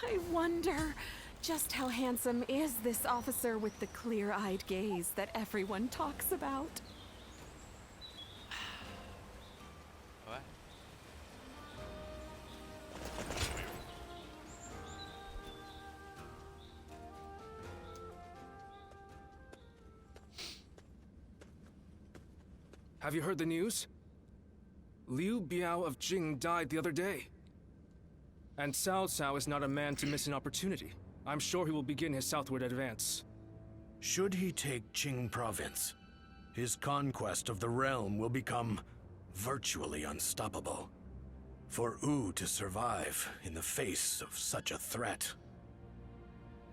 I wonder just how handsome is this officer with the clear-eyed gaze that everyone talks about? What? Have you heard the news? Liu Biao of Jing died the other day. And Cao Cao is not a man to miss an opportunity. I'm sure he will begin his southward advance. Should he take Qing province, his conquest of the realm will become virtually unstoppable. For Wu to survive in the face of such a threat,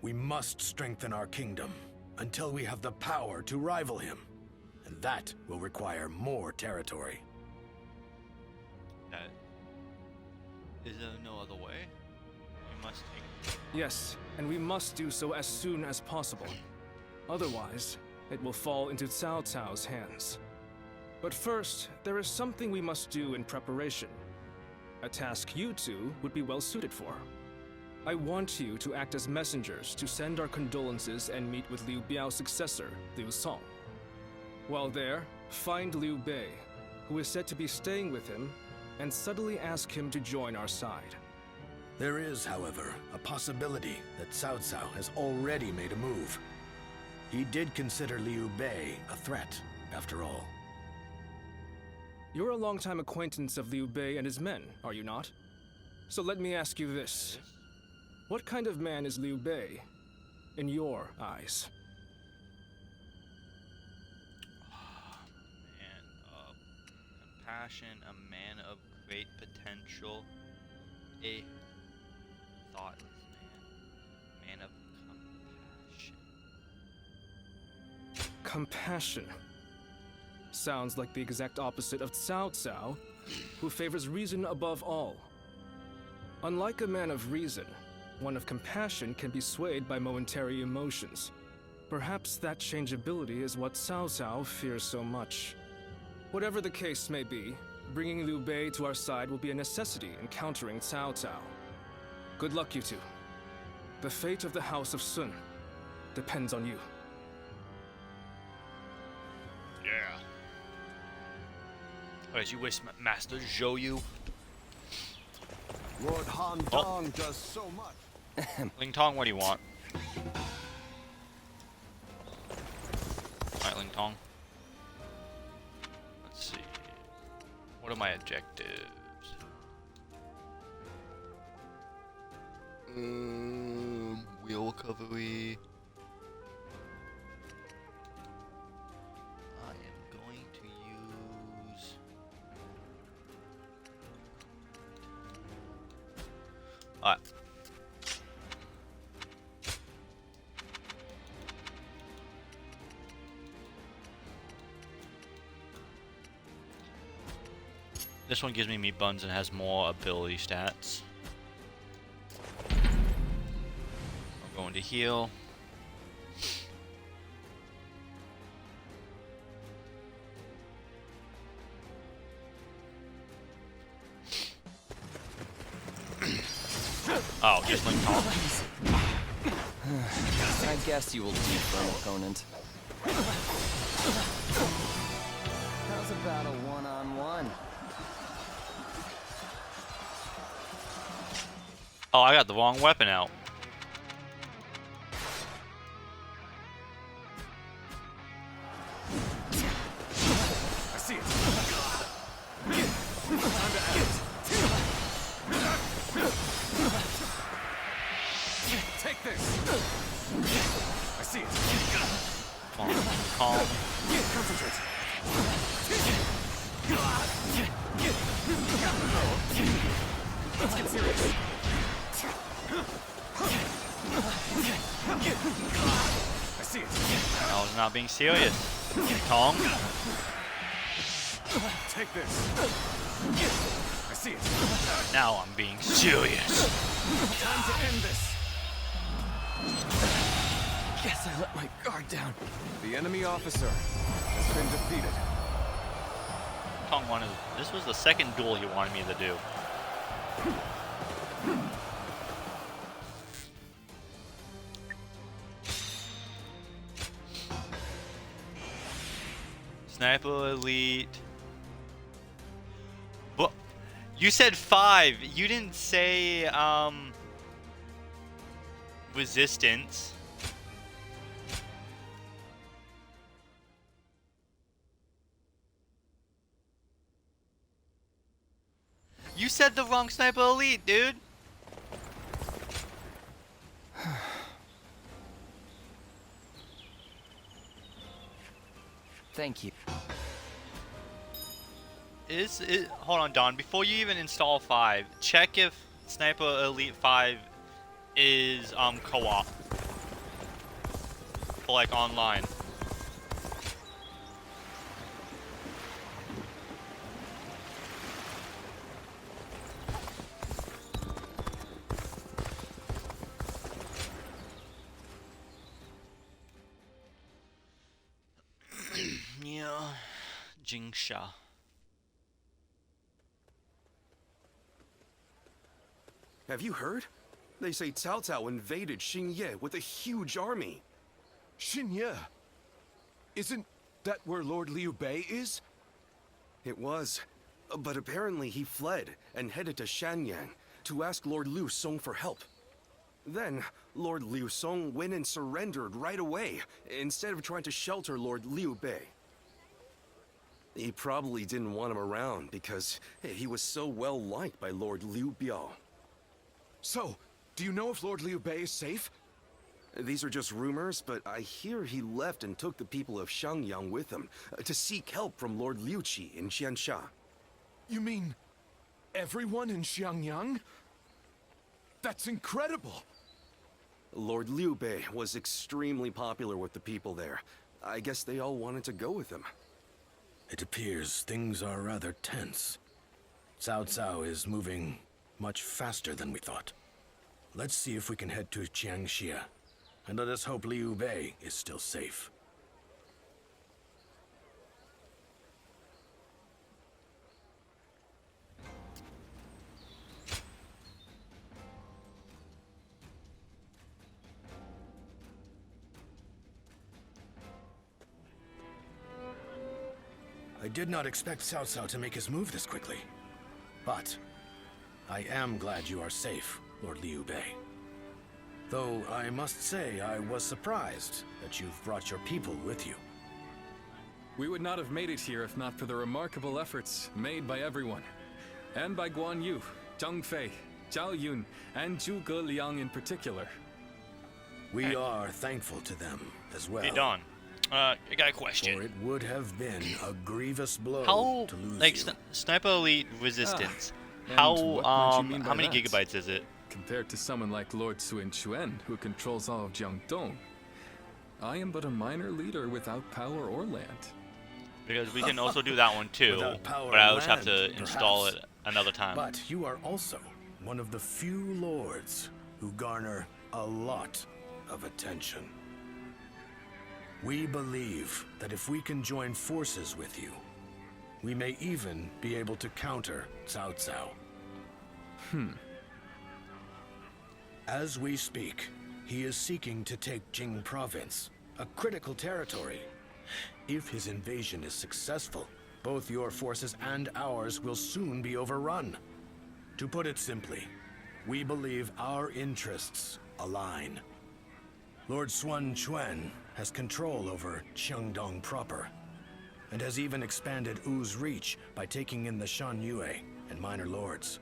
we must strengthen our kingdom until we have the power to rival him. And that will require more territory. Is there no other way? We must take... Yes, and we must do so as soon as possible. Otherwise, it will fall into Cao Cao's hands. But first, there is something we must do in preparation. A task you two would be well suited for. I want you to act as messengers to send our condolences and meet with Liu Biao's successor, Liu Song. While there, find Liu Bei, who is said to be staying with him, and subtly ask him to join our side. There is, however, a possibility that Cao Cao has already made a move. He did consider Liu Bei a threat, after all. You're a longtime acquaintance of Liu Bei and his men, are you not? So let me ask you this. What kind of man is Liu Bei, in your eyes? Compassion, a man of great potential, a thoughtless man of compassion. Compassion. Sounds like the exact opposite of Cao Cao, who favors reason above all. Unlike a man of reason, one of compassion can be swayed by momentary emotions. Perhaps that changeability is what Cao Cao fears so much. Whatever the case may be, bringing Liu Bei to our side will be a necessity in countering Cao Cao. Good luck, you two. The fate of the House of Sun depends on you. Yeah. As you wish, Master Zhou Yu. Lord Han Dong does so much. Ling Tong, what do you want? Alright, Ling Tong. Let's see. What are my objectives? Wheel recovery. I am going to use... Alright. This one gives me meat buns and has more ability stats. I'm going to heal. Oh, just Ling Tong. I guess you will do for an opponent. How's about a one-on-one? Oh, I got the wrong weapon out. I see it. Take this. I see it. Calm. Concentrate. Let's get serious. I see it. I was not being serious. Tong. Take this. I see it. Now I'm being serious. Time to end this. Guess I let my guard down. The enemy officer has been defeated. Tong wanted. This was the second duel he wanted me to do. Sniper Elite. But you said 5. You didn't say Resistance. You said the wrong Sniper Elite, dude. Thank you. Hold on, Don. Before you even install 5, check if Sniper Elite 5 is co-op for like online. Yeah, Jingsha. Have you heard? They say Cao Cao invaded Xingye with a huge army. Xingye? Isn't that where Lord Liu Bei is? It was. But apparently he fled and headed to Shanyang to ask Lord Liu Song for help. Then, Lord Liu Song went and surrendered right away, instead of trying to shelter Lord Liu Bei. He probably didn't want him around because he was so well liked by Lord Liu Biao. So, do you know if Lord Liu Bei is safe? These are just rumors, but I hear he left and took the people of Shangyang with him to seek help from Lord Liu Qi in Qiansha. You mean everyone in Xiangyang? That's incredible! Lord Liu Bei was extremely popular with the people there. I guess they all wanted to go with him. It appears things are rather tense. Cao Cao is moving much faster than we thought. Let's see if we can head to Jiangxia, and let us hope Liu Bei is still safe. I did not expect Cao Cao to make his move this quickly. But I am glad you are safe, Lord Liu Bei. Though I must say I was surprised that you've brought your people with you. We would not have made it here if not for the remarkable efforts made by everyone. And by Guan Yu, Zhang Fei, Zhao Yun, and Zhuge Liang in particular. We are thankful to them as well. Hey, Don. I got a question. For it would have been a grievous blow How, to lose like, you. Sniper Elite Resistance, and how, what might you mean by how many that? gigabytes is it? Compared to someone like Lord Sun Quan, who controls all of Jiangdong, I am but a minor leader without power or land. Because we can also do that one too, Without power but I and always have to land, install perhaps. it another time. But you are also one of the few lords who garner a lot of attention. We believe that if we can join forces with you, we may even be able to counter Cao Cao. As we speak, he is seeking to take Jing Province, a critical territory. If his invasion is successful, both your forces and ours will soon be overrun. To put it simply, we believe our interests align. Lord Sun Quan has control over Qiangdong proper, and has even expanded Wu's reach by taking in the Shan Yue and minor lords.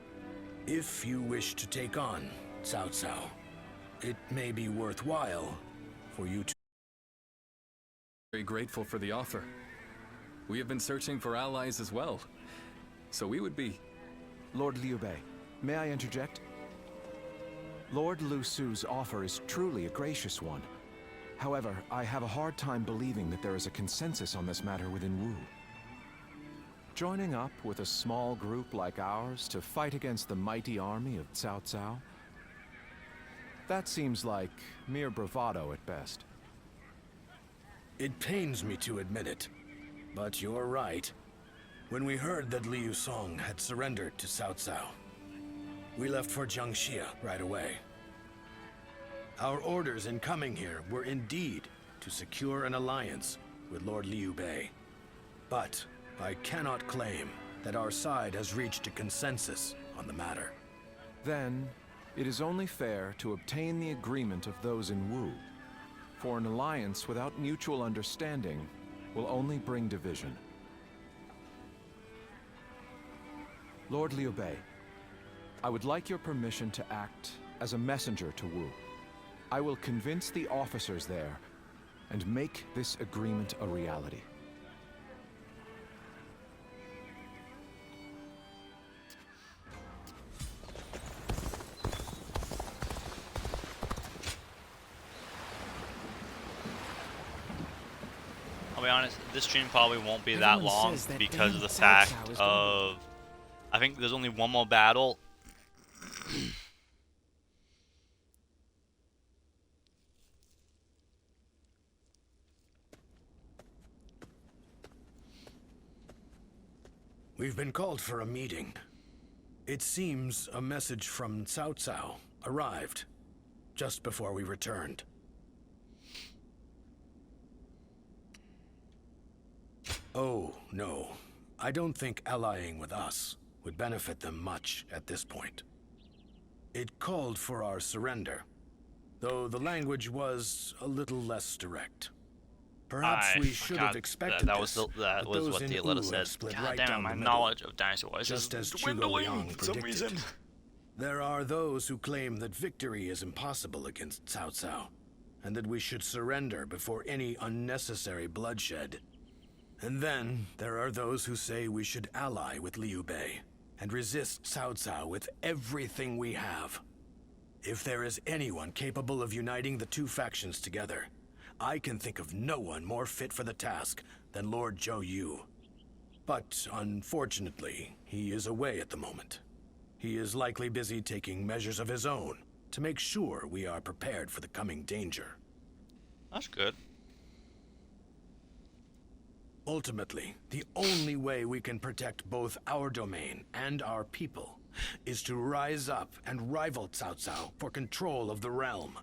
If you wish to take on Cao Cao, it may be worthwhile for you to... Very grateful for the offer. We have been searching for allies as well, so we would be... Lord Liu Bei, may I interject? Lord Lu Su's offer is truly a gracious one. However, I have a hard time believing that there is a consensus on this matter within Wu. Joining up with a small group like ours to fight against the mighty army of Cao Cao? That seems like mere bravado at best. It pains me to admit it, but you're right. When we heard that Liu Song had surrendered to Cao Cao, we left for Jiangxia right away. Our orders in coming here were indeed to secure an alliance with Lord Liu Bei. But I cannot claim that our side has reached a consensus on the matter. Then, it is only fair to obtain the agreement of those in Wu. For an alliance without mutual understanding will only bring division. Lord Liu Bei, I would like your permission to act as a messenger to Wu. I will convince the officers there and make this agreement a reality. I'll be honest, this stream probably won't be that Everyone long says that because of damn the Cao fact Cao is of... I think there's only one more battle. We've been called for a meeting. It seems a message from Cao Cao arrived just before we returned. Oh, no. I don't think allying with us would benefit them much at this point. It called for our surrender, though the language was a little less direct. Perhaps we should have expected that this, was but what those the in letter Wu said. have split God right damn, down my the middle, knowledge of Dynasty Warriors just is as Zhuge dwindling Liang for some predicted. reason. There are those who claim that victory is impossible against Cao Cao, and that we should surrender before any unnecessary bloodshed. And then there are those who say we should ally with Liu Bei and resist Cao Cao with everything we have. If there is anyone capable of uniting the two factions together, I can think of no one more fit for the task than Lord Zhou Yu. But unfortunately, he is away at the moment. He is likely busy taking measures of his own to make sure we are prepared for the coming danger. That's good. Ultimately, the only way we can protect both our domain and our people is to rise up and rival Cao Cao for control of the realm.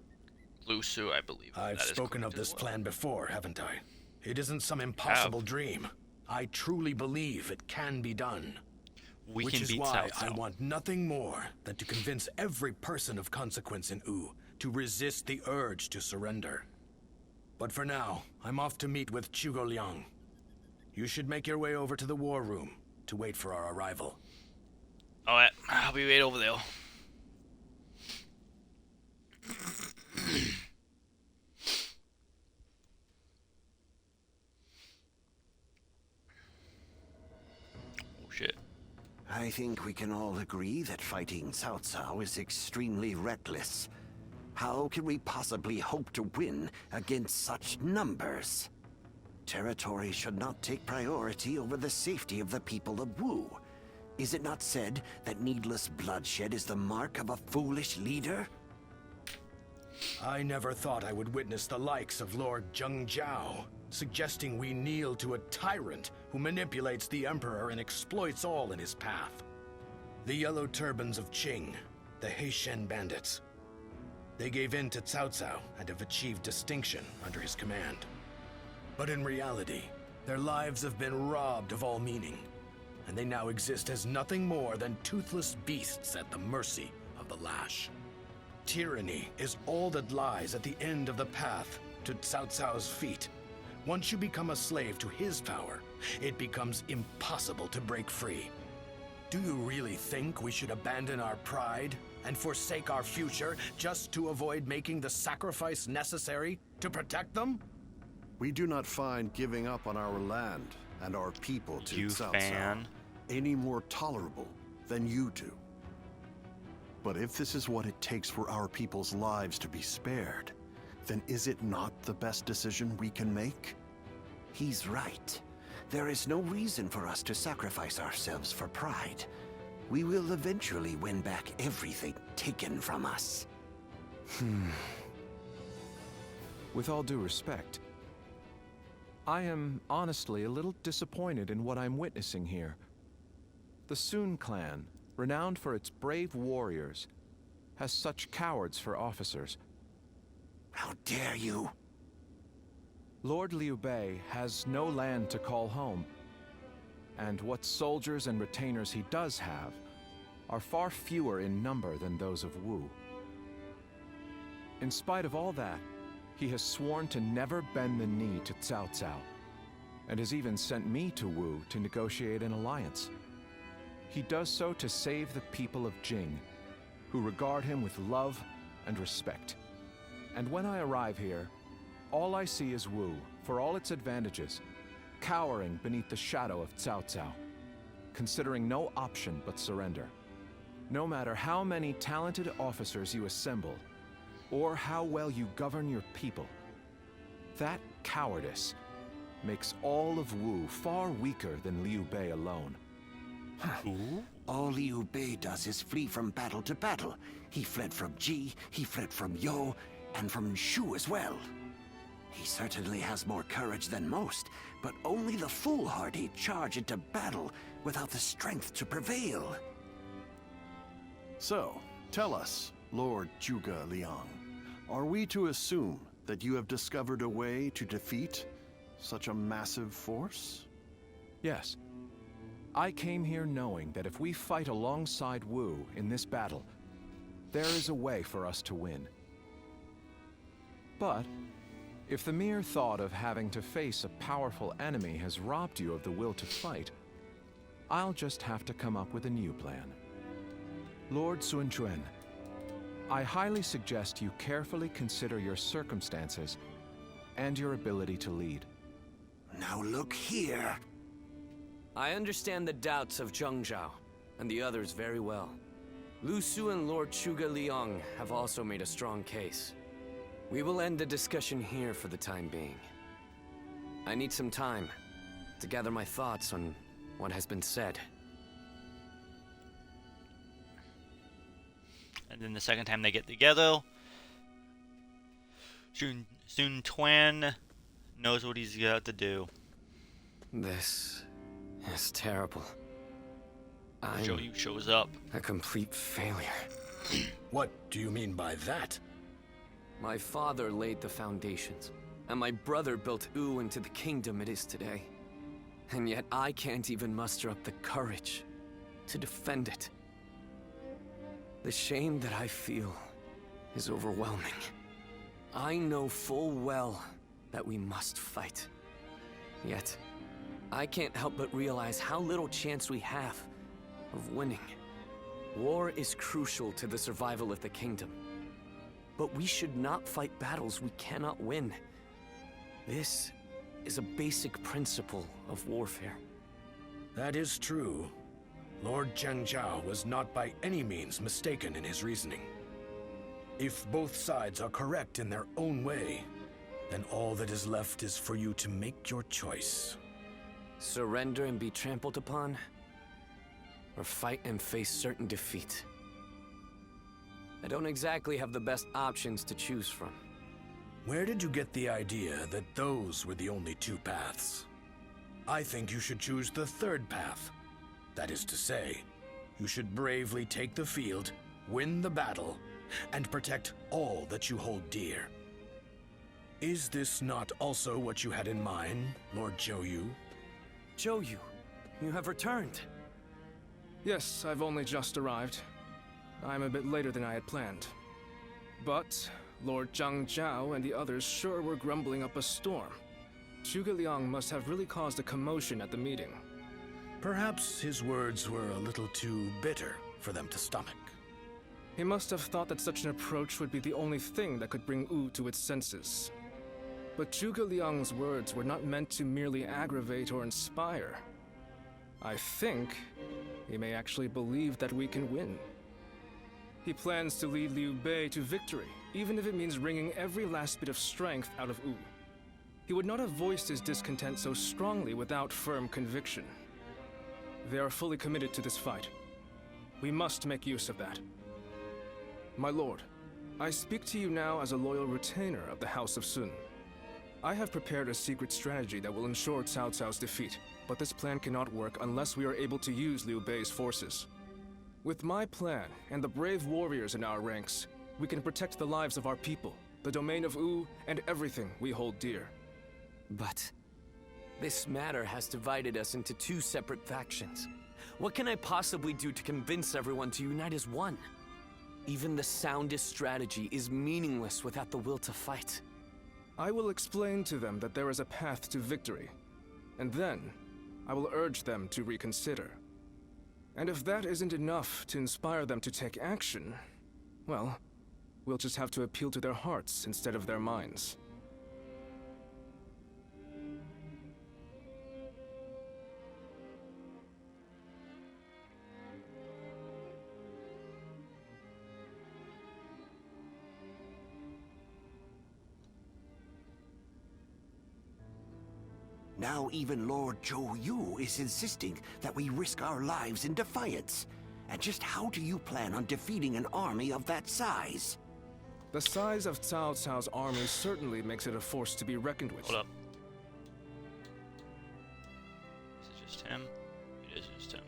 Lu Su, I believe. I've that is spoken of correct as this well. plan before, haven't I? It isn't some impossible dream. I truly believe it can be done. We Which can is beat why Cao I Cao. want nothing more than to convince every person of consequence in Wu to resist the urge to surrender. But for now, I'm off to meet with Zhuge Liang. You should make your way over to the war room to wait for our arrival. Alright, I'll be right over there. Oh shit. I think we can all agree that fighting Cao Cao is extremely reckless. How can we possibly hope to win against such numbers? Territory should not take priority over the safety of the people of Wu. Is it not said that needless bloodshed is the mark of a foolish leader? I never thought I would witness the likes of Lord Zheng Jiao, suggesting we kneel to a tyrant who manipulates the Emperor and exploits all in his path. The Yellow Turbans of Qing, the Heishen bandits. They gave in to Cao Cao and have achieved distinction under his command. But in reality, their lives have been robbed of all meaning, and they now exist as nothing more than toothless beasts at the mercy of the lash. Tyranny is all that lies at the end of the path to Cao Cao's feet. Once you become a slave to his power, it becomes impossible to break free. Do you really think we should abandon our pride and forsake our future just to avoid making the sacrifice necessary to protect them? We do not find giving up on our land and our people to You Cao fan. Cao any more tolerable than you do. But if this is what it takes for our people's lives to be spared, then is it not the best decision we can make? He's right. There is no reason for us to sacrifice ourselves for pride. We will eventually win back everything taken from us. With all due respect, I am honestly a little disappointed in what I'm witnessing here. The Sun clan, renowned for its brave warriors, has such cowards for officers. How dare you? Lord Liu Bei has no land to call home, and what soldiers and retainers he does have are far fewer in number than those of Wu. In spite of all that, he has sworn to never bend the knee to Cao Cao, and has even sent me to Wu to negotiate an alliance. He does so to save the people of Jing, who regard him with love and respect. And when I arrive here, all I see is Wu, for all its advantages, cowering beneath the shadow of Cao Cao, considering no option but surrender. No matter how many talented officers you assemble, or how well you govern your people, that cowardice makes all of Wu far weaker than Liu Bei alone. All Liu Bei does is flee from battle to battle. He fled from Ji, he fled from Yo, and from Shu as well. He certainly has more courage than most, but only the foolhardy charge into battle without the strength to prevail. So, tell us, Lord Zhuge Liang, are we to assume that you have discovered a way to defeat such a massive force? Yes. I came here knowing that if we fight alongside Wu in this battle, there is a way for us to win. But if the mere thought of having to face a powerful enemy has robbed you of the will to fight, I'll just have to come up with a new plan. Lord Sun Quan, I highly suggest you carefully consider your circumstances and your ability to lead. Now look here. I understand the doubts of Zheng Zhao and the others very well. Lu Su and Lord Zhuge Liang have also made a strong case. We will end the discussion here for the time being. I need some time to gather my thoughts on what has been said. And then the second time they get together, Sun Quan knows what he's got to do. This is terrible. Zhou shows up. A complete failure. What do you mean by that? My father laid the foundations, and my brother built Wu into the kingdom it is today. And yet I can't even muster up the courage to defend it. The shame that I feel is overwhelming. I know full well that we must fight. Yet, I can't help but realize how little chance we have of winning. War is crucial to the survival of the kingdom. But we should not fight battles we cannot win. This is a basic principle of warfare. That is true. Lord Zheng Zhao was not by any means mistaken in his reasoning. If both sides are correct in their own way, then all that is left is for you to make your choice. Surrender and be trampled upon, or fight and face certain defeat. I don't exactly have the best options to choose from. Where did you get the idea that those were the only two paths? I think you should choose the third path. That is to say, you should bravely take the field, win the battle, and protect all that you hold dear. Is this not also what you had in mind, Lord Zhou Yu? Zhou Yu, you have returned. Yes, I've only just arrived. I'm a bit later than I had planned. But Lord Zhang Zhao and the others sure were grumbling up a storm. Zhuge Liang must have really caused a commotion at the meeting. Perhaps his words were a little too bitter for them to stomach. He must have thought that such an approach would be the only thing that could bring Wu to its senses. But Zhuge Liang's words were not meant to merely aggravate or inspire. I think he may actually believe that we can win. He plans to lead Liu Bei to victory, even if it means wringing every last bit of strength out of Wu. He would not have voiced his discontent so strongly without firm conviction. They are fully committed to this fight. We must make use of that. My lord, I speak to you now as a loyal retainer of the House of Sun. I have prepared a secret strategy that will ensure Cao Cao's defeat, but this plan cannot work unless we are able to use Liu Bei's forces. With my plan and the brave warriors in our ranks, we can protect the lives of our people, the domain of Wu, and everything we hold dear. But This matter has divided us into two separate factions. What can I possibly do to convince everyone to unite as one? Even the soundest strategy is meaningless without the will to fight. I will explain to them that there is a path to victory, and then I will urge them to reconsider. And if that isn't enough to inspire them to take action, well, we'll just have to appeal to their hearts instead of their minds. Now even Lord Zhou Yu is insisting that we risk our lives in defiance. And just how do you plan on defeating an army of that size? The size of Cao Cao's army certainly makes it a force to be reckoned with. Hold up. Is it just him? It is just him.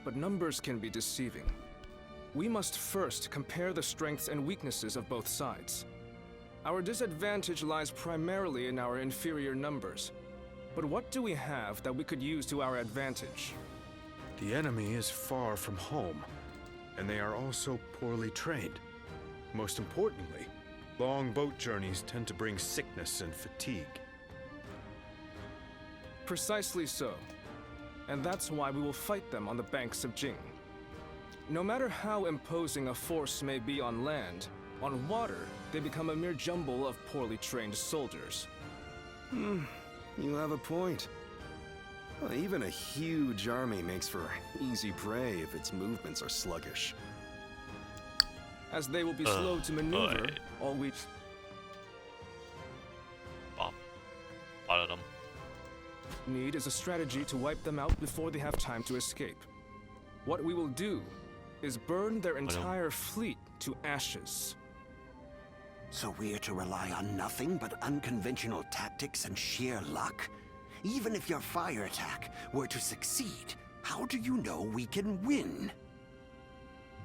But numbers can be deceiving. We must first compare the strengths and weaknesses of both sides. Our disadvantage lies primarily in our inferior numbers. But what do we have that we could use to our advantage? The enemy is far from home, and they are also poorly trained. Most importantly, long boat journeys tend to bring sickness and fatigue. Precisely so. And that's why we will fight them on the banks of Jing. No matter how imposing a force may be on land, on water, they become a mere jumble of poorly trained soldiers. You have a point. Well, even a huge army makes for easy prey if its movements are sluggish. As they will be slow to maneuver, all we... Spotted him. Need is a strategy to wipe them out before they have time to escape. What we will do is burn their entire fleet to ashes. So we're to rely on nothing but unconventional tactics and sheer luck? Even if your fire attack were to succeed, how do you know we can win?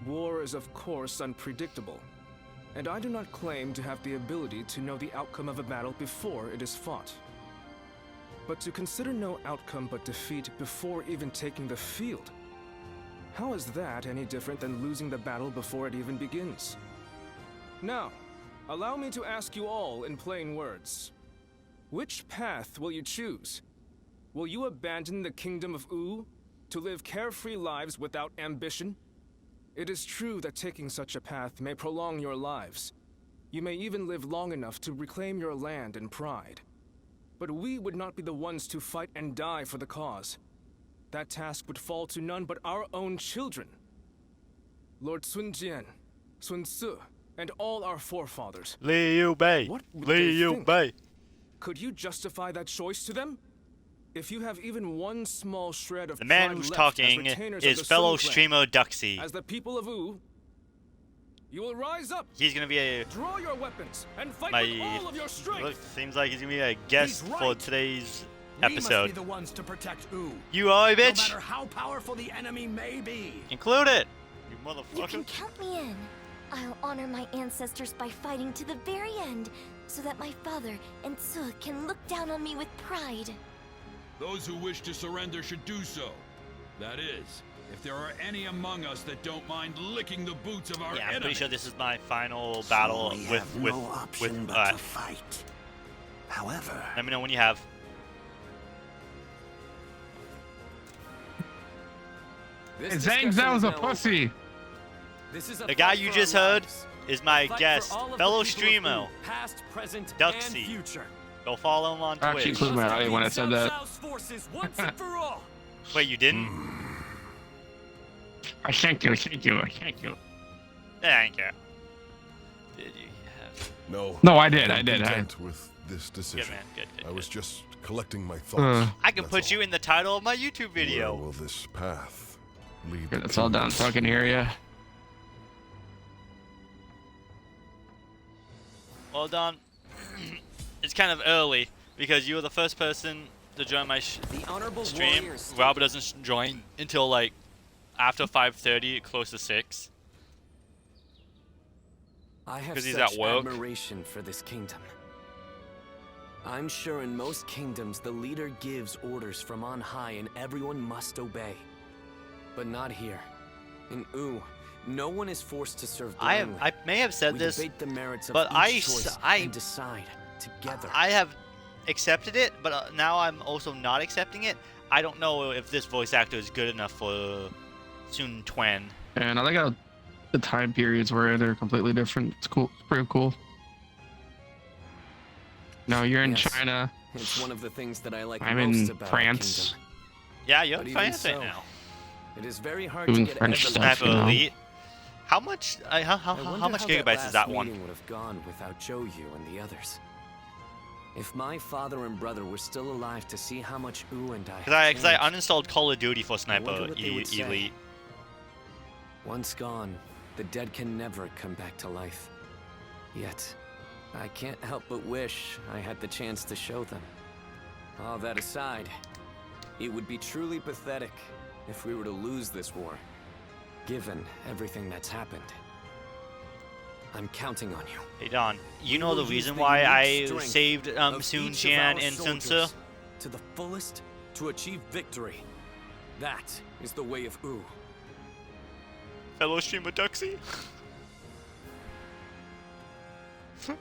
War is of course unpredictable, and I do not claim to have the ability to know the outcome of a battle before it is fought. But to consider no outcome but defeat before even taking the field, how is that any different than losing the battle before it even begins? Now, allow me to ask you all in plain words. Which path will you choose? Will you abandon the kingdom of Wu to live carefree lives without ambition? It is true that taking such a path may prolong your lives. You may even live long enough to reclaim your land and pride. But we would not be the ones to fight and die for the cause. That task would fall to none but our own children. Lord Sun Jian, Sun Ce, and all our forefathers. Liu Bei! Liu Bei! Could you justify that choice to them? If you have even one small shred of the man pride who's left talking as retainers is of the fellow Sun streamer clan, Duxie. As the people of Wu, you will rise up. He's gonna be a. Draw your weapons and fight with all of your strength. Seems like he's gonna be a guest for today's episode. We must be the ones to protect Wu. You are a bitch. No matter how powerful the enemy may be. Include it, you motherfucker. You can count me in. I'll honor my ancestors by fighting to the very end, so that my father and Ce can look down on me with pride. Those who wish to surrender should do so. That is, if there are any among us that don't mind licking the boots of our I'm enemies. pretty sure this is my final battle so we with have no option but to fight. However, let me know when you have. Zhang Zhao's a pussy. The guy you just heard is my guest, fellow streamer, past, present, Duxie. and future. Go follow him on Twitch. Actually, included my audio when I said that. Wait, you didn't? Thank you. Thank you. Did you have? No, I did. I'm content with this decision. Good, man. Good, I was just collecting my thoughts. I can put you in the title of my YouTube video. Where will this path lead? That's all done. So I can hear you. Well done. It's kind of early because you were the first person to join my stream. Robert doesn't join until like after 5:30, close to 6. I have Because he's such at work. admiration for this kingdom. I'm sure in most kingdoms the leader gives orders from on high and everyone must obey. But not here. In Wu, no one is forced to serve blindly. I may have said We this, debate the merits of but each choice and decide together. I have accepted it, but now I'm also not accepting it. I don't know if this voice actor is good enough for Sun Quan. And I like how the time periods where they're completely different. It's cool. It's pretty cool. No, you're in Yes, China. It's one of the things that I like I'm most in about France. our kingdom. Yeah, you're But in even France right so, now. It is very hard Doing to get French everyone stuff, you know. Elite. How much? How much gigabytes is that one? Would have gone without Zhou Yu and the others. If my father and brother were still alive to see how much Wu and I Because I uninstalled Call of Duty for Sniper wonder what they would say. Elite. Once gone, the dead can never come back to life. Yet, I can't help but wish I had the chance to show them. All that aside, it would be truly pathetic if we were to lose this war, given everything that's happened. I'm counting on you. Hey Don, you We know will the use reason the why unique I strength saved of Sun each Jian of our and Sun Tzu? soldiers to the fullest to achieve victory. That is the way of Wu. Fellow streamer Duxie.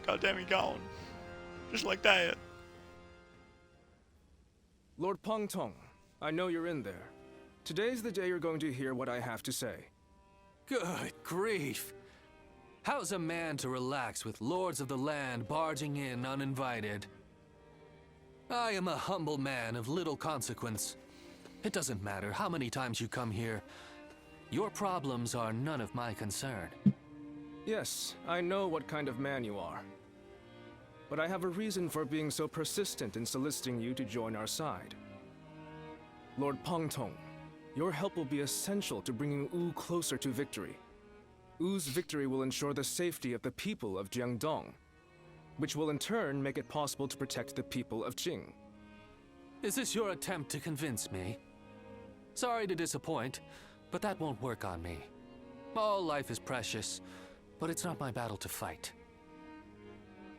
God damn, he gone. Just like that. Lord Peng Tong, I know you're in there. Today's the day you're going to hear what I have to say. Good grief. How's a man to relax with lords of the land barging in uninvited? I am a humble man of little consequence. It doesn't matter how many times you come here. Your problems are none of my concern. Yes, I know what kind of man you are. But I have a reason for being so persistent in soliciting you to join our side. Lord Peng Tong, your help will be essential to bringing Wu closer to victory. Wu's victory will ensure the safety of the people of Jiangdong, which will in turn make it possible to protect the people of Jing. Is this your attempt to convince me? Sorry to disappoint, but that won't work on me. All life is precious, but it's not my battle to fight.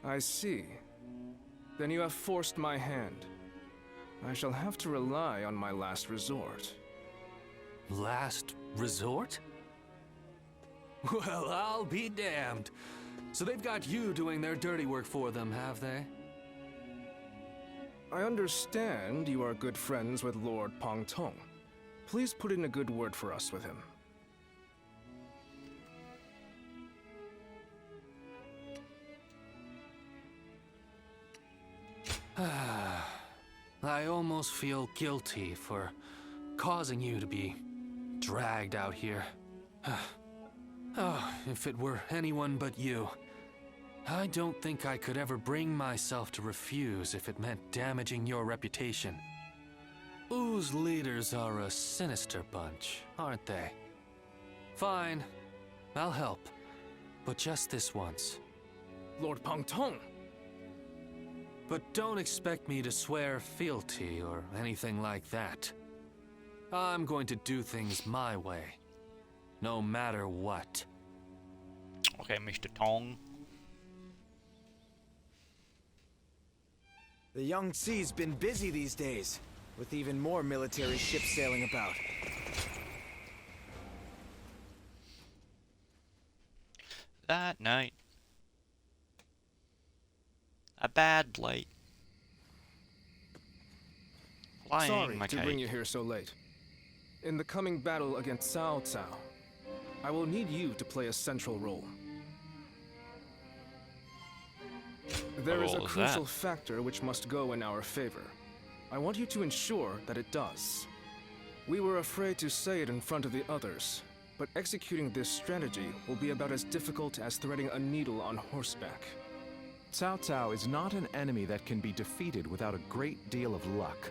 I see. Then you have forced my hand. I shall have to rely on my last resort. Last resort? Well, I'll be damned. So they've got you doing their dirty work for them, have they? I understand you are good friends with Lord Peng Tong. Please put in a good word for us with him. I almost feel guilty for causing you to be dragged out here. Oh, if it were anyone but you. I don't think I could ever bring myself to refuse if it meant damaging your reputation. Wu's leaders are a sinister bunch, aren't they? Fine, I'll help. But just this once. Lord Peng Tong! But don't expect me to swear fealty or anything like that. I'm going to do things my way. No matter what. Okay, Mr. Tong. The Yangtze's been busy these days, with even more military ships sailing about. That night. A bad light. Flying Sorry my to kite. bring you here so late. In the coming battle against Cao Cao, I will need you to play a central role. There is a role is crucial that? factor which must go in our favor. I want you to ensure that it does. We were afraid to say it in front of the others, but executing this strategy will be about as difficult as threading a needle on horseback. Cao Cao is not an enemy that can be defeated without a great deal of luck.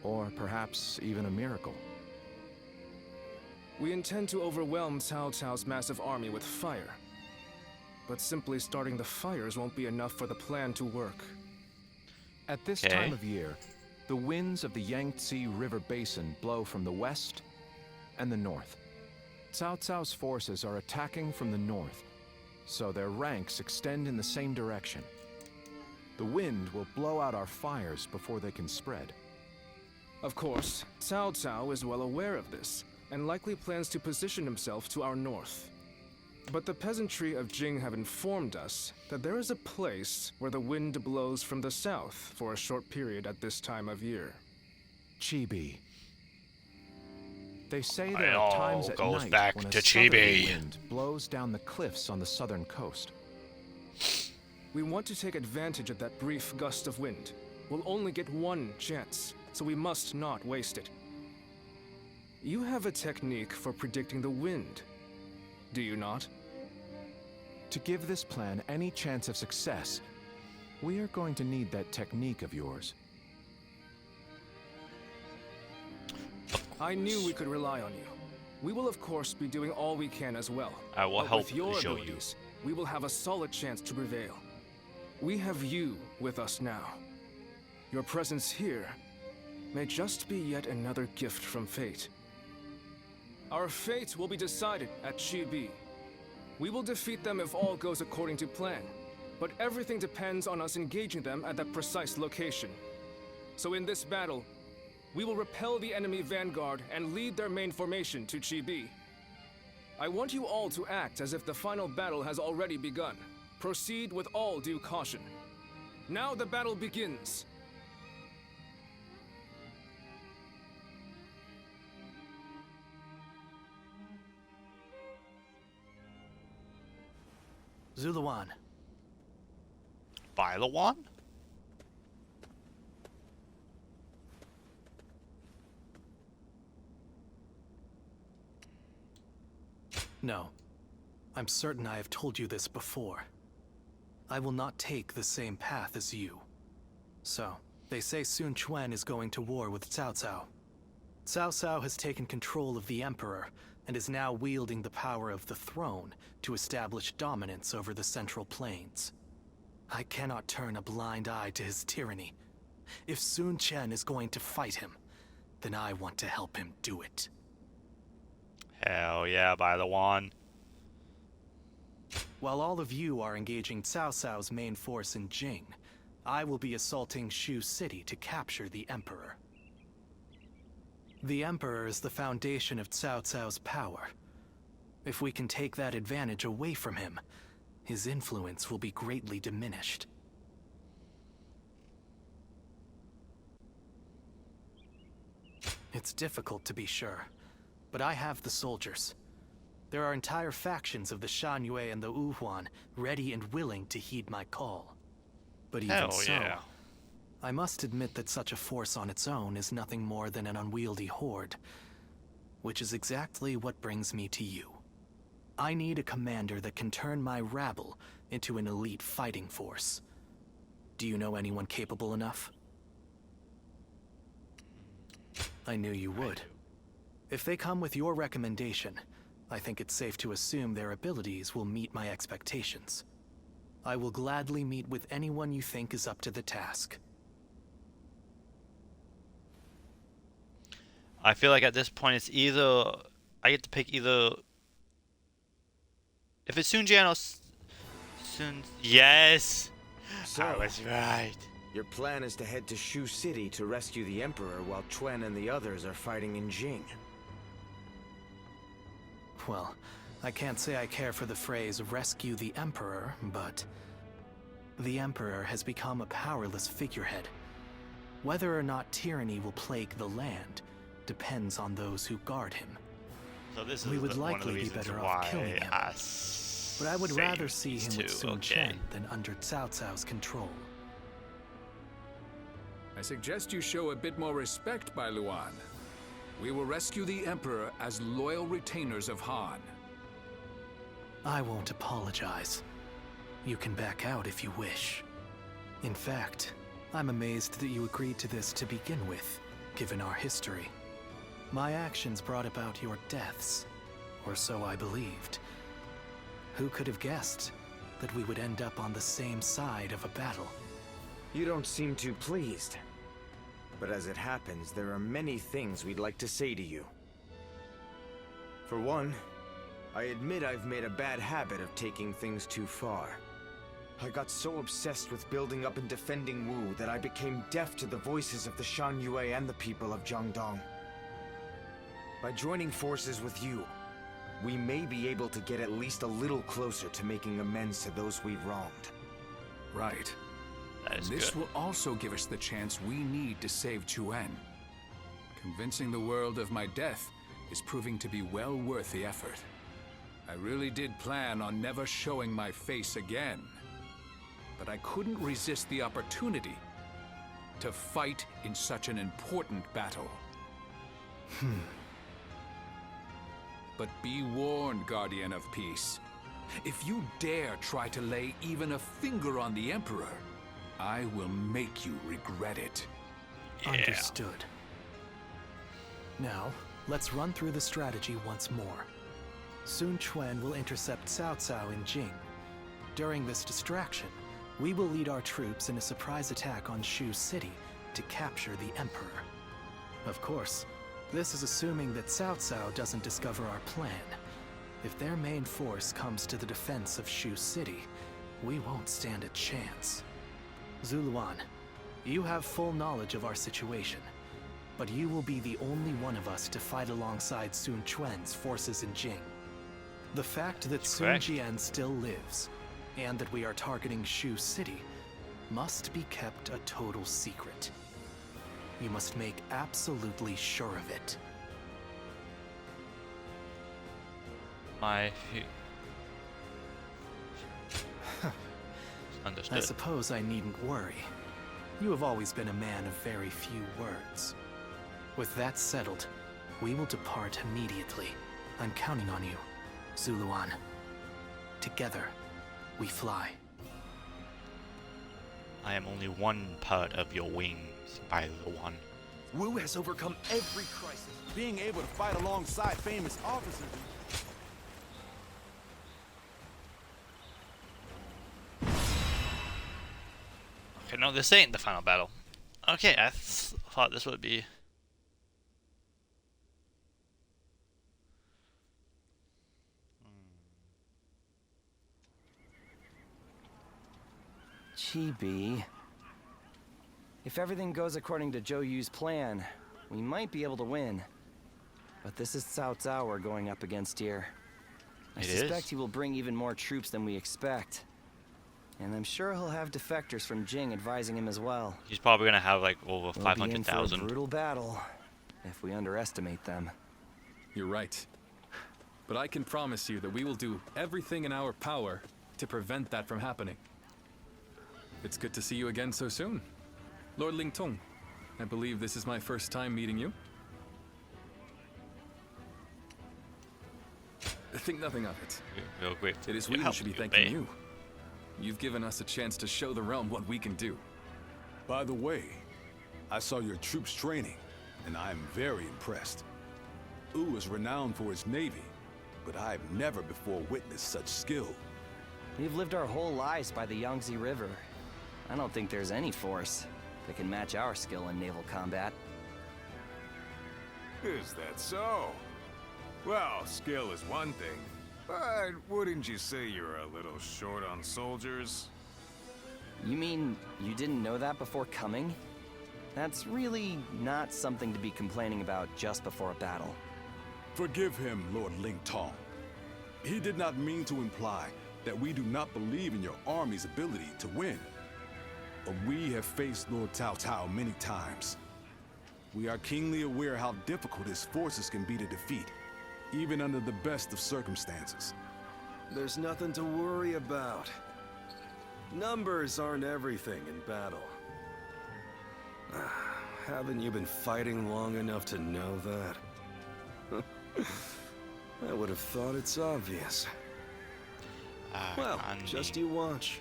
Or perhaps even a miracle. We intend to overwhelm Cao Cao's massive army with fire. but simply starting the fires won't be enough for the plan to work. At this time of year, the winds of the Yangtze River Basin blow from the west and the north. Cao Cao's forces are attacking from the north, so their ranks extend in the same direction. The wind will blow out our fires before they can spread. Of course, Cao Cao is well aware of this, and likely plans to position himself to our north. But the peasantry of Jing have informed us that there is a place where the wind blows from the south for a short period at this time of year. Chibi. They say there are times at goes night back when a to southerly Chibi. wind blows down the cliffs on the southern coast. We want to take advantage of that brief gust of wind. We'll only get one chance, so we must not waste it. You have a technique for predicting the wind, do you not? To give this plan any chance of success, we are going to need that technique of yours. I knew we could rely on you. We will of course be doing all we can as well. I will But help with your show you. abilities, we will have a solid chance to prevail. We have you with us now. Your presence here may just be yet another gift from fate. Our fate will be decided at Chibi. We will defeat them if all goes according to plan, but everything depends on us engaging them at that precise location. So in this battle, we will repel the enemy vanguard and lead their main formation to Chibi. I want you all to act as if the final battle has already begun. Proceed with all due caution. Now the battle begins. Zuluan. Bailawan? No. I'm certain I have told you this before. I will not take the same path as you. So, they say Sun Quan is going to war with Cao Cao. Cao Cao has taken control of the Emperor and is now wielding the power of the throne to establish dominance over the Central Plains. I cannot turn a blind eye to his tyranny. If Sun Quan is going to fight him, then I want to help him do it. Hell yeah, Bailawan. While all of you are engaging Cao Cao's main force in Jing, I will be assaulting Shu City to capture the Emperor. The Emperor is the foundation of Cao Cao's power. If we can take that advantage away from him, his influence will be greatly diminished. It's difficult to be sure, but I have the soldiers. There are entire factions of the Shan Yue and the Wuhuan ready and willing to heed my call. But even Hell so, yeah. I must admit that such a force on its own is nothing more than an unwieldy horde, which is exactly what brings me to you. I need a commander that can turn my rabble into an elite fighting force. Do you know anyone capable enough? I knew you would. If they come with your recommendation, I think it's safe to assume their abilities will meet my expectations. I will gladly meet with anyone you think is up to the task. I feel like at this point it's either I get to pick either if it's Sun Jian or Sun. Yes, So, I was right. your plan is to head to Shu City to rescue the Emperor while Quan and the others are fighting in Jing. Well, I can't say I care for the phrase rescue the Emperor, but the Emperor has become a powerless figurehead. Whether or not tyranny will plague the land depends on those who guard him. So this is We would one of the likely be reasons better why off killing him. But I would rather see him with Sun Quan than under Cao Cao's control. I suggest you show a bit more respect, Bailuan. We will rescue the Emperor as loyal retainers of Han. I won't apologize. You can back out if you wish. In fact, I'm amazed that you agreed to this to begin with, given our history. My actions brought about your deaths, or so I believed. Who could have guessed? that we would end up on the same side of a battle. You don't seem too pleased. But as it happens, there are many things we'd like to say to you. For one, I admit I've made a bad habit of taking things too far. I got so obsessed with building up and defending Wu that I became deaf to the voices of the Shan Yue and the people of Jiangdong. By joining forces with you, we may be able to get at least a little closer to making amends to those we've wronged. Right. That is This good. will also give us the chance we need to save Chuan. Convincing the world of my death is proving to be well worth the effort. I really did plan on never showing my face again. But I couldn't resist the opportunity to fight in such an important battle. But be warned, Guardian of Peace. If you dare try to lay even a finger on the Emperor, I will make you regret it. Understood. Now, let's run through the strategy once more. Sun Quan will intercept Cao Cao in Jing. During this distraction, we will lead our troops in a surprise attack on Shu City to capture the Emperor. Of course, this is assuming that Cao Cao doesn't discover our plan. If their main force comes to the defense of Shu City, we won't stand a chance. Zuluan, you have full knowledge of our situation, but you will be the only one of us to fight alongside Sun Quan's forces in Jing. The fact that Sun Jian still lives, and that we are targeting Shu City, must be kept a total secret. You must make absolutely sure of it. Understood. I suppose I needn't worry. You have always been a man of very few words. With that settled, we will depart immediately. I'm counting on you, Zuluan. Together, we fly. I am only one part of your wings, by the one. Wu has overcome every crisis. Being able to fight alongside famous officers. Okay, no, this ain't the final battle. Okay, I thought this would be. Chibi. If everything goes according to Zhou Yu's plan, we might be able to win. But this is Cao Cao we're going up against here. I suspect he will bring even more troops than we expect. And I'm sure he'll have defectors from Jing advising him as well. He's probably gonna have like over We'll be in for a 500,000. brutal battle if we underestimate them. You're right. But I can promise you that we will do everything in our power to prevent that from happening. It's good to see you again so soon. Lord Ling Tong, I believe this is my first time meeting you. Think nothing of it. We're grateful. It is for we your who help, should be Liu thanking Bei. you. You've given us a chance to show the realm what we can do. By the way, I saw your troops training, and I am very impressed. Wu is renowned for his navy, but I've never before witnessed such skill. We've lived our whole lives by the Yangtze River. I don't think there's any force that can match our skill in naval combat. Is that so? Well, skill is one thing, but wouldn't you say you're a little short on soldiers? You mean you didn't know that before coming? That's really not something to be complaining about just before a battle. Forgive him, Lord Ling Tong. He did not mean to imply that we do not believe in your army's ability to win. But we have faced Lord Cao Cao many times. We are keenly aware how difficult his forces can be to defeat, even under the best of circumstances. There's nothing to worry about. Numbers aren't everything in battle. Haven't you been fighting long enough to know that? I would have thought it's obvious. Well, just you watch.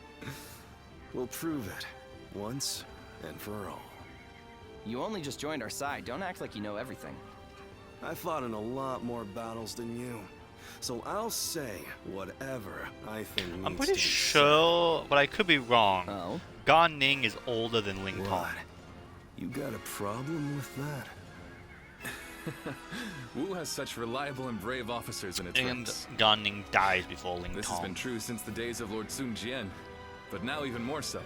We'll prove it, once and for all. You only just joined our side. Don't act like you know everything. I fought in a lot more battles than you. so I'll say whatever I think needs I'm pretty to be sure, but I could be wrong. Oh? Gan Ning is older than Ling Tong. What? You got a problem with that? Wu has such reliable and brave officers in its And ranks. Gan Ning dies before Ling This has Tong. been true since the days of Lord Sun Jian, but now even more so.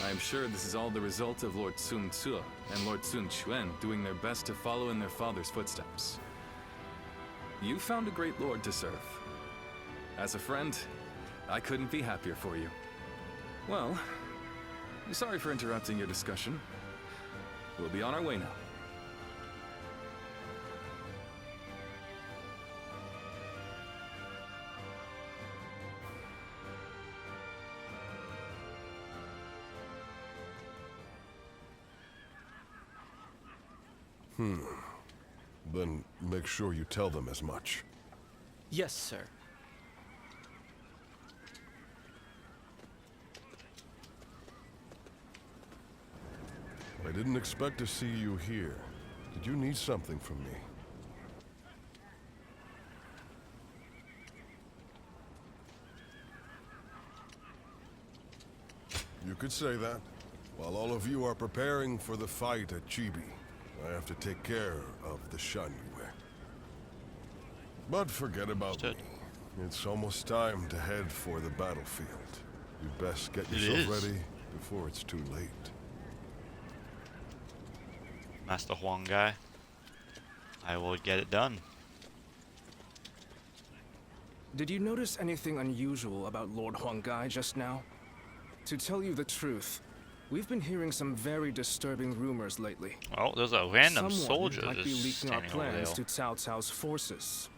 I am sure this is all the result of Lord Sun Ce and Lord Sun Quan doing their best to follow in their father's footsteps. You found a great lord to serve. As a friend, I couldn't be happier for you. Well, I'm sorry for interrupting your discussion. We'll be on our way now. Then make sure you tell them as much. Yes, sir. I didn't expect to see you here. Did you need something from me? You could say that. While all of you are preparing for the fight at Chibi, I have to take care of the Shan Yue. But forget about me. It's almost time to head for the battlefield. You'd best get yourself ready before it's too late. Master Huang guy. I will get it done. Did you notice anything unusual about Lord Huanggai just now? To tell you the truth, we've been hearing some very disturbing rumors lately. Oh, there's a random Someone soldier might be just leaking our standing over plans there. to Cao Cao's forces.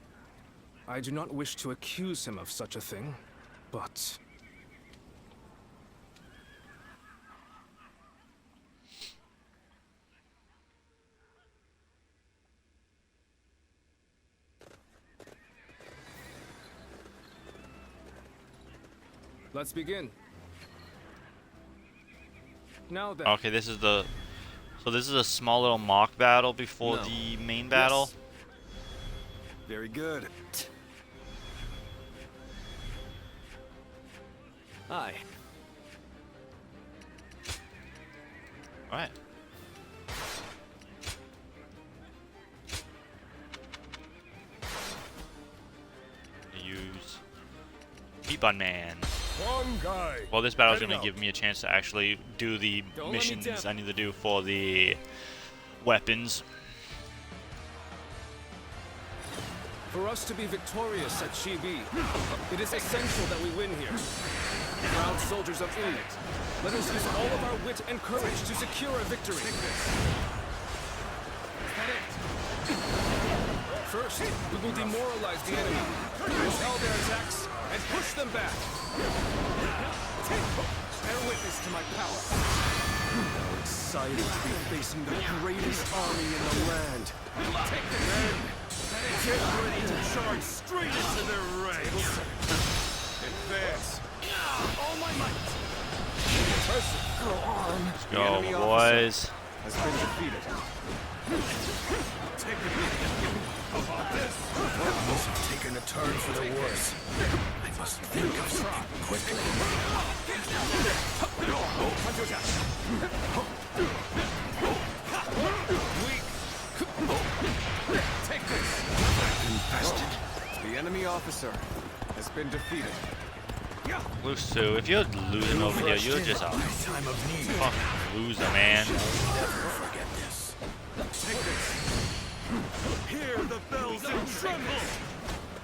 I do not wish to accuse him of such a thing, but... Let's begin. Now then. Okay, this is the... So this is a small little mock battle before No. the main battle? Yes. Very good. Aye. Alright. Use Meat Bun Man. Huanggai! Well, this battle's Heading gonna out. give me a chance to actually do the Don't let me missions down. I need to do for the weapons. For us to be victorious at Chibi, it is essential that we win here. Proud soldiers of Wu, let us use all of our wit and courage to secure a victory. First, we will demoralize the enemy, repel their attacks, and push them back. Bear witness to my power. How excited to be facing the greatest army in the land. Take this. Men, get ready to charge straight into their ranks. Advance. All my might. Go on. Let's go, boys. Has been defeated. What must have taken a turn for the worse? I must think of something quickly. Take this! Infested. The enemy officer has been defeated. Lose two. If you're losing over here, you're just a Time of need. fucking loser, man. Never forget this. Take this. Hear the bells and tremble.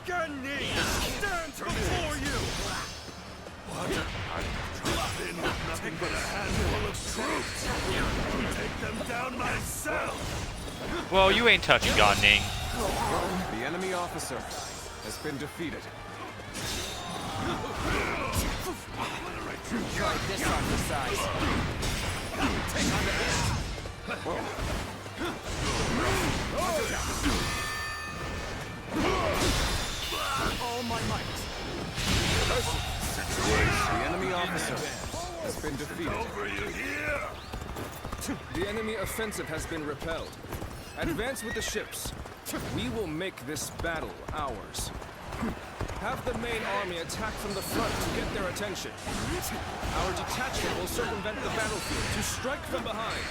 Gan Ning stands before you. What? I've been with nothing but a handful of troops. Take them down myself. Well, you ain't touching Gan Ning. The enemy officer has been defeated. Try this on the size. Take on the hit. All my might. The enemy officer has been defeated. The enemy offensive has been repelled. Advance with the ships. We will make this battle ours. Have the main army attack from the front to get their attention. Our detachment will circumvent the battlefield to strike from behind.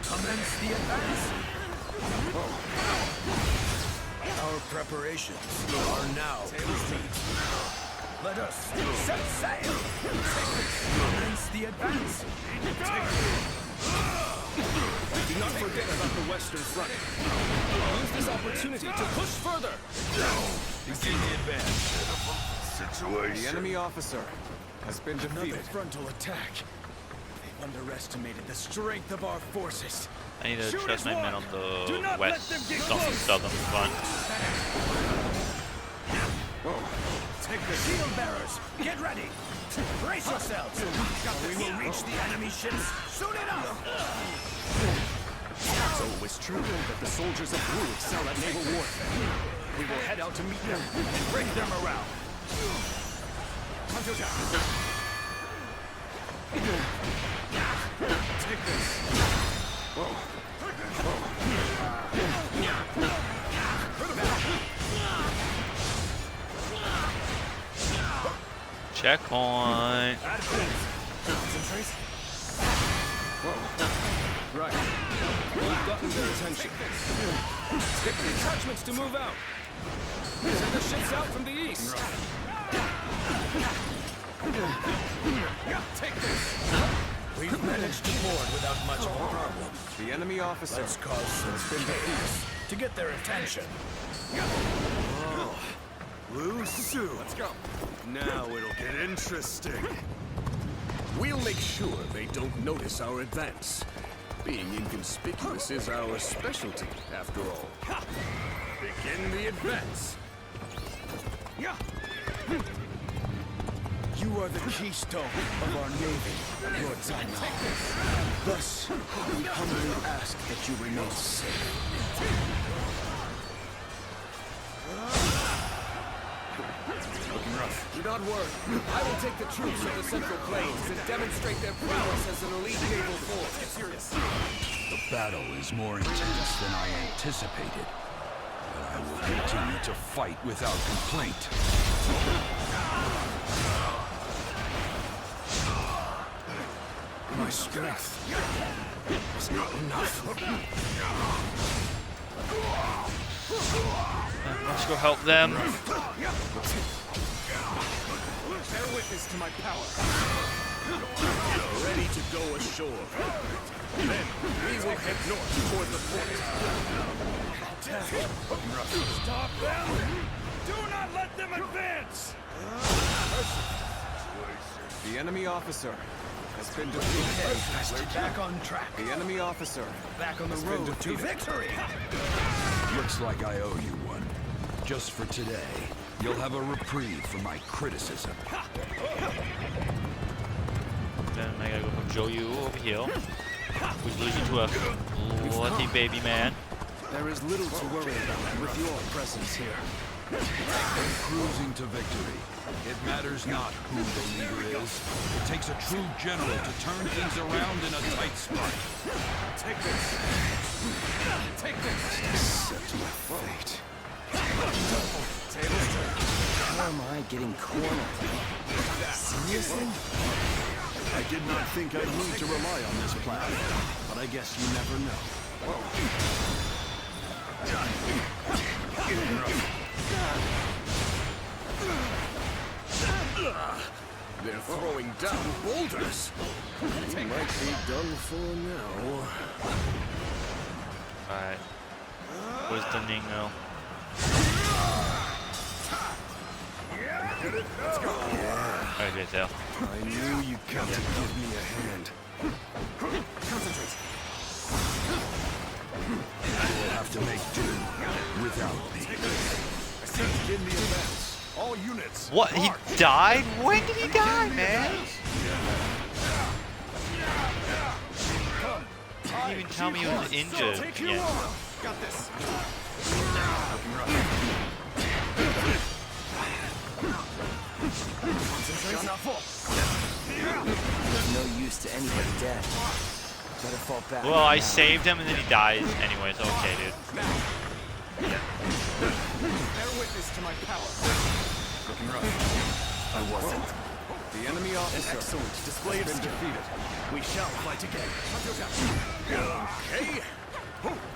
Commence the advance. Our preparations are now complete. Let us set sail. Commence the advance. Do not forget about the Western Front. Use this opportunity to push further. Begin the advance. Situation. The enemy officer has been defeated. Another frontal attack. They've underestimated the strength of our forces. I need to trust my men on the west, southern front. Take the shield bearers. Get ready. Brace yourselves. We will reach the enemy ships soon enough. It's always true that the soldiers of Wu excel at naval warfare. We will head out to meet them and break their morale. Take this. Checkpoint. Concentrate. Right. We've gotten their attention. Get the detachments to move out. Send the ships out from the east. Take this. We've managed to board without much of a problem. The enemy officer Let's cause some chaos to get their attention. Lu Su. Let's go. Now it'll get interesting. We'll make sure they don't notice our advance. Being inconspicuous is our specialty, after all. Begin the advance. You are the keystone of our navy, Lord Zainal. Thus, we humbly ask that you remain safe. Looking rough. Do not worry. I will take the troops of the Central Plains and demonstrate their prowess as an elite naval force. Get serious. The battle is more intense than I anticipated, but I will continue to fight without complaint. My strength is not enough. Let's go help them. Bear witness to my power. Ready to go ashore. Then we will head north toward the port. Stop them! Do not let them advance! The enemy officer has been defeated. We're back on track. The enemy officer Back on the road to victory. Looks like I owe you one. Just for today, you'll have a reprieve from my criticism. Then I gotta go from Joyu over here, who's losing to a bloody baby man. There is little to worry about with your presence here. When cruising to victory, it matters not who the leader is. It takes a true general to turn things around in a tight spot. Take this. Take this. Accept my fate. How am I getting cornered? Seriously? I did not think I'd need to rely on this plan, but I guess you never know. They're throwing down boulders. We might be done for now. Alright. Where's the Ningo? Right there. I knew you'd come to give me a hand. Concentrate. You will have to make do without me. Begin the advance. All units. What? He died? When did he die, man? Didn't even tell me he was injured yet. Got this. There's no use to anybody dead. Better fall back. Well, I saved him and then he dies anyway, so okay, dude. witness to my power. Looking rough. I wasn't. The enemy officer. Excellent display of skill. Defeated. We shall fight again. Okay.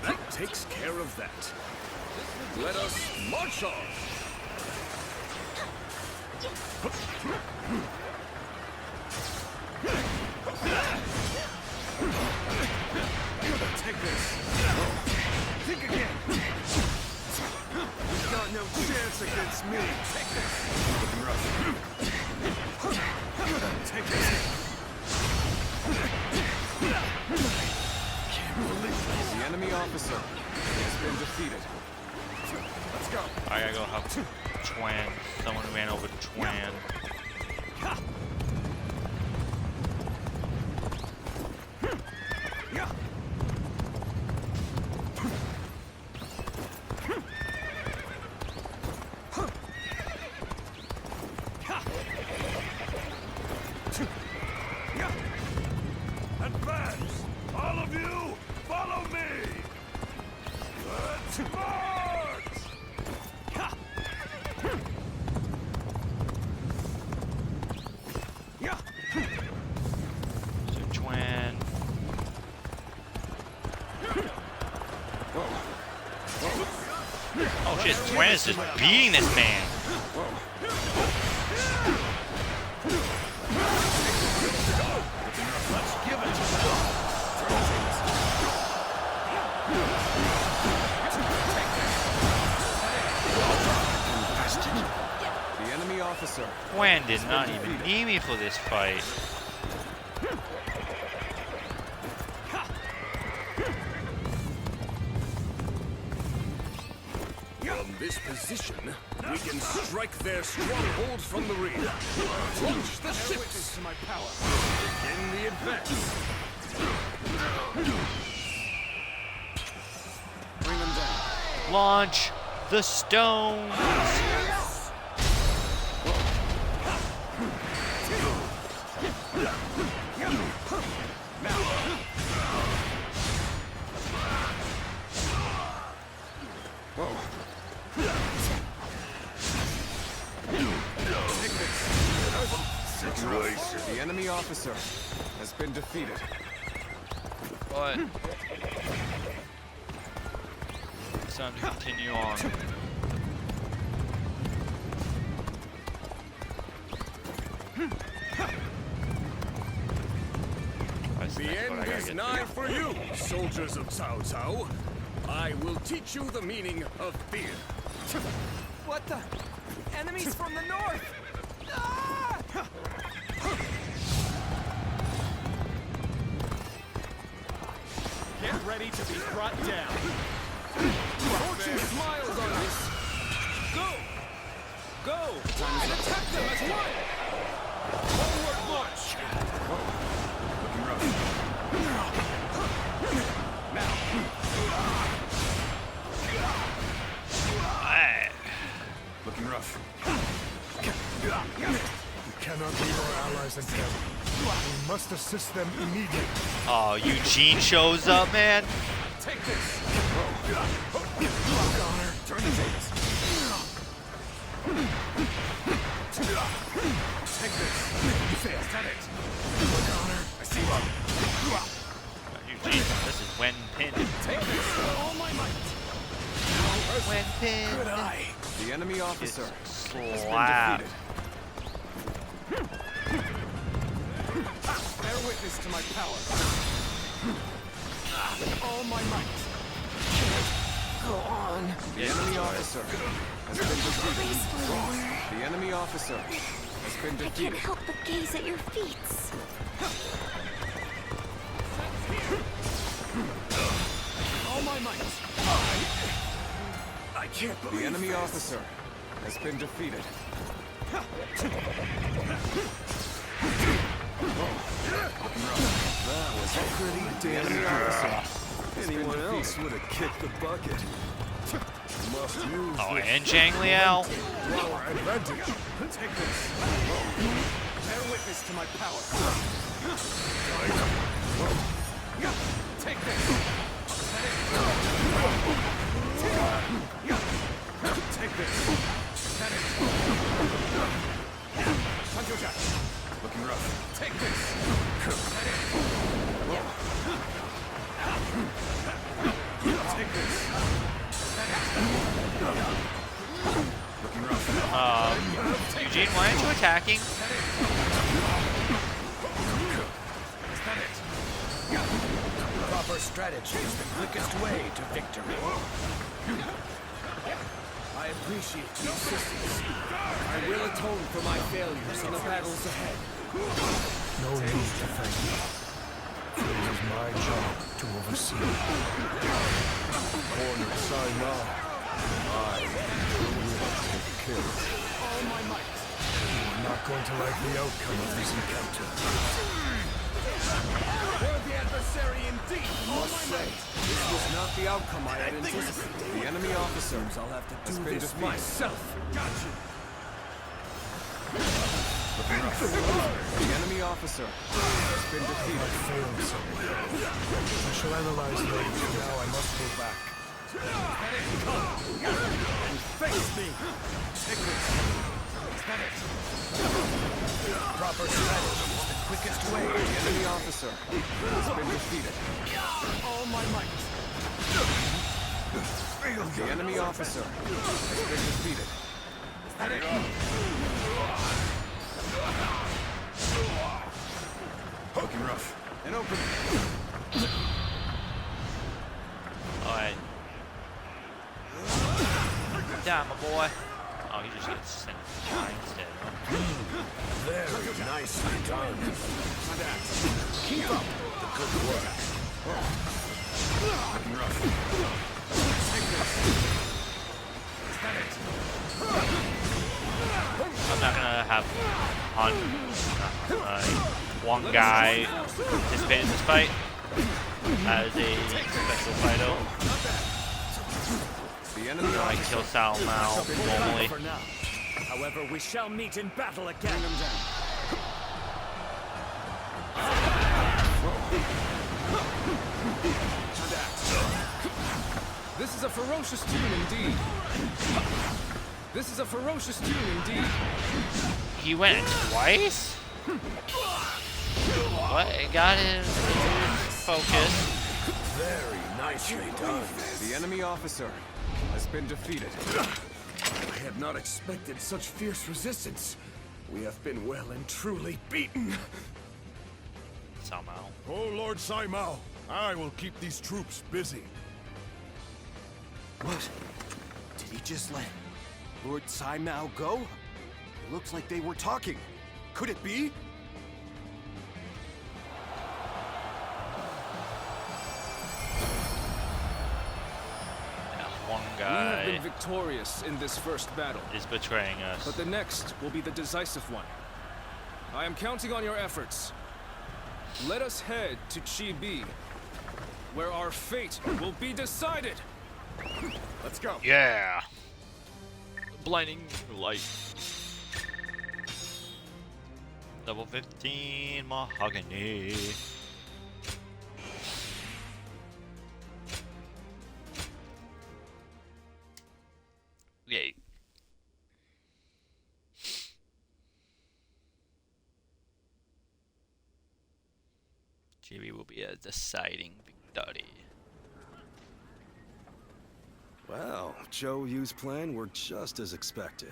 That takes care of that. Let us march on. Take this. Think again. You've got no chance against me. Take this. Looking rough. Take this. Can't believe this. The enemy officer has been defeated. Let's go. I gotta go help Chuan. Someone ran over to Chuan. Advance! All of you, follow me! Let's march! So Chuan. Oh shit, Chuan is just beating this man. Let's give it to them! The enemy officer. Chuan did not even need me for this fight. From this position, we can strike their stronghold from the rear. Launch the ships! To my power. Begin the advance. Bring them down. Launch the stones. The enemy officer has been defeated. But it's time to continue on. The end is nigh for you, soldiers of Cao Cao. I will teach you the meaning of fear. What the? Enemies from the north! Ah! Get ready to be brought down. Fortune smiles on us. Go! Go! And attack them as one! Forward march! Looking rough. Looking rough. We cannot leave our allies in peril. We must assist them immediately. Oh, Eugene shows up, man. Take this! Honor, turn the tables. Take this. You failed. Got it. Look, Honor. I see Eugene, this is Wen Pin. Take this with all my might. Wen Pin. Good eye. The enemy officer has been Slap. defeated. Bear witness to my power. With all my might. Go on. The enemy officer has been defeated. The enemy officer has been I can't defeated. help but gaze at your feet. All my might. I can't believe The enemy this. officer has been defeated. That was pretty The enemy officer has been Anyone else defeated. would have kicked the bucket. Must use Oh, this and Zhang Liao. to our advantage. Take this. Bear witness to my power. Take this. Take this. Jin, why aren't you attacking? Proper strategy is the quickest way to victory. I appreciate your assistance. I will atone for my failures in the battles ahead. No need to thank me. It is my job to oversee. Cornered Saimao. I will take care of it. All my might. You are not going to like the outcome of this encounter. Worthy adversary indeed. I must say, this was not the outcome I had anticipated. The enemy officers, I'll have to do this myself. Gotcha. The enemy officer has been defeated. I failed somewhere. I shall analyze later. Now I must go back. Face me! Proper strategy is the quickest way. The enemy officer has been defeated. All my might. The enemy officer has been defeated. Looking rough. And open. Alright. Down, my boy. Oh, he just gets sent to the instead. Very nicely done. Keep up the good work. Looking rough. I'm not gonna have one guy participate in this fight as a special fighter. I kill Sao Mao normally. However, we shall meet in battle again. This is a ferocious tune indeed. This is a ferocious tune indeed. He went twice? What? Got him focus. Very nicely done. The enemy officer has been defeated. I had not expected such fierce resistance. We have been well and truly beaten. Sao Mao. Oh, Lord Saimao, I will keep these troops busy. What? Did he just let Lord Saimao go? It looks like they were talking. Could it be? One We have guy been victorious in this first battle, is betraying us. but the next will be the decisive one. I am counting on your efforts. Let us head to Chibi, where our fate will be decided. Let's go. Yeah. Blinding light. Level 15 mahogany. Yay. Chibi will be a deciding victory. Well, Zhou Yu's plan were just as expected.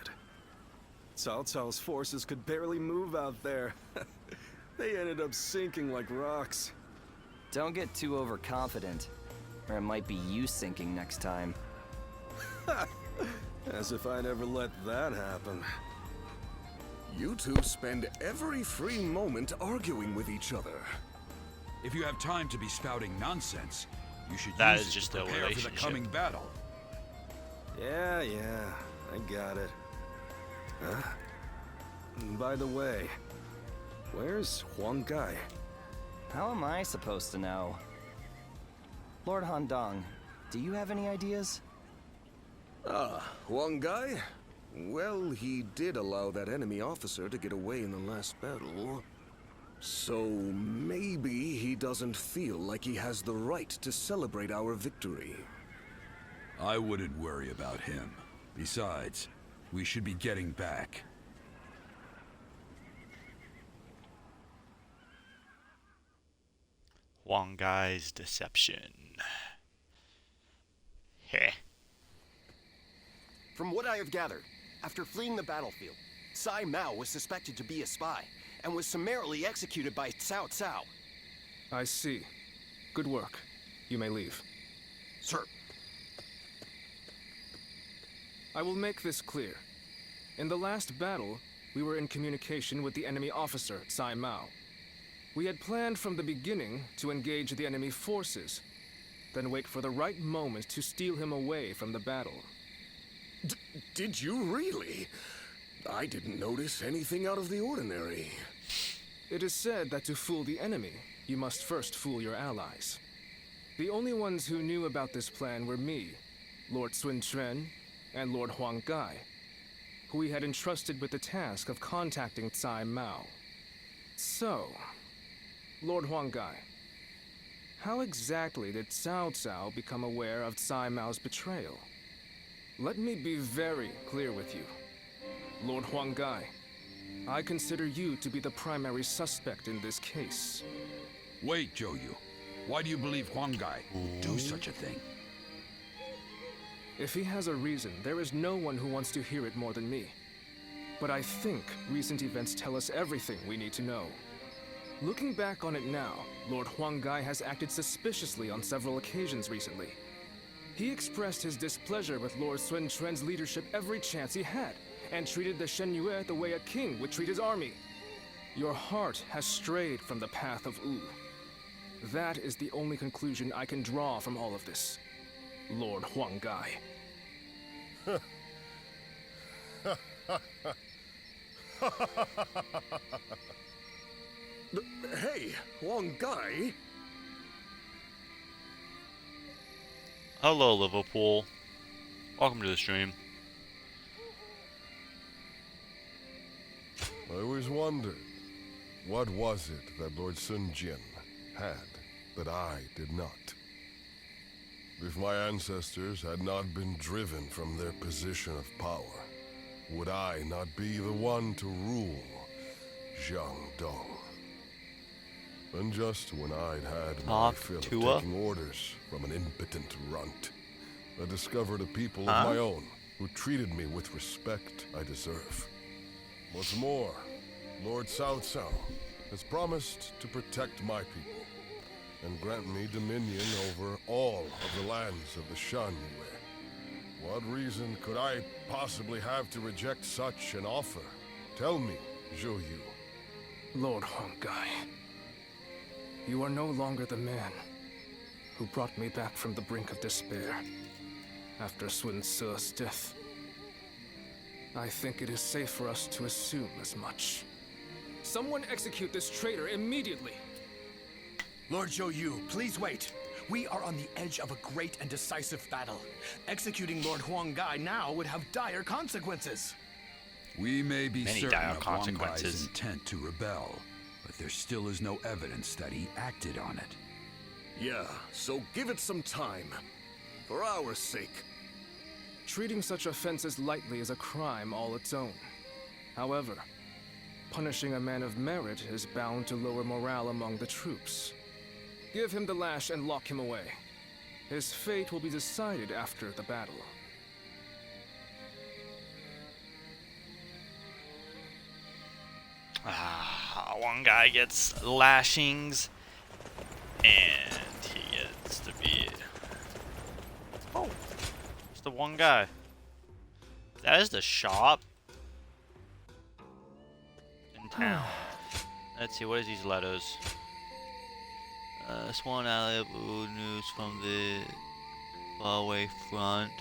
Cao Cao's forces could barely move out there. They ended up sinking like rocks. Don't get too overconfident, or it might be you sinking next time. As if I'd ever let that happen. You two spend every free moment arguing with each other. If you have time to be spouting nonsense, you should That use is it just to a prepare for the relationship. coming battle. Yeah, I got it. Huh? By the way, where's Huang Gai? How am I supposed to know? Lord Handong, do you have any ideas? Huang Gai? Well, he did allow that enemy officer to get away in the last battle. So maybe he doesn't feel like he has the right to celebrate our victory. I wouldn't worry about him. Besides, we should be getting back. Wang Gai's deception. Heh. From what I have gathered, after fleeing the battlefield, Sai Mao was suspected to be a spy, and was summarily executed by Cao Cao. I see. Good work. You may leave. Sir. I will make this clear. In the last battle, we were in communication with the enemy officer, Sai Mao. We had planned from the beginning to engage the enemy forces, then wait for the right moment to steal him away from the battle. Did you really? I didn't notice anything out of the ordinary. It is said that to fool the enemy, you must first fool your allies. The only ones who knew about this plan were me, Lord Sun Quan, and Lord Huang Gai, who we had entrusted with the task of contacting Tsai Mao. So, Lord Huang Gai, how exactly did Cao Cao become aware of Tsai Mao's betrayal? Let me be very clear with you. Lord Huang Gai, I consider you to be the primary suspect in this case. Wait, Zhou Yu. Why do you believe Huang Gai would do such a thing? If he has a reason, there is no one who wants to hear it more than me. But I think recent events tell us everything we need to know. Looking back on it now, Lord Huang Gai has acted suspiciously on several occasions recently. He expressed his displeasure with Lord Sun Quan's leadership every chance he had, and treated the Shen Yue the way a king would treat his army. Your heart has strayed from the path of Wu. That is the only conclusion I can draw from all of this, Lord Huang Gai. Hey, Huang Gai? Hello, Liverpool. Welcome to the stream. I always wondered, what was it that Lord Sun Jian had that I did not? If my ancestors had not been driven from their position of power, would I not be the one to rule Jiangdong? And just when I'd had my fill of taking orders from an impotent runt, I discovered a people of my own who treated me with respect I deserve. What's more, Lord Cao Cao has promised to protect my people and grant me dominion over all of the lands of the Shan Yue. What reason could I possibly have to reject such an offer? Tell me, Zhou Yu. Lord Huang Gai, you are no longer the man who brought me back from the brink of despair after Sun Ce's death. I think it is safe for us to assume as much. Someone execute this traitor immediately! Lord Zhou Yu, please wait. We are on the edge of a great and decisive battle. Executing Lord Huang Gai now would have dire consequences. We may be Many certain dire of Huang Gai's consequences. intent to rebel, but there still is no evidence that he acted on it. Yeah, so give it some time. For our sake. Treating such offenses lightly is a crime all its own. However, punishing a man of merit is bound to lower morale among the troops. Give him the lash and lock him away. His fate will be decided after the battle. One guy gets lashings, and he gets to be... Oh, it's the one guy. That is the shop in town. Let's see, what is these letters? Sworn ally of Wu, news from the faraway front.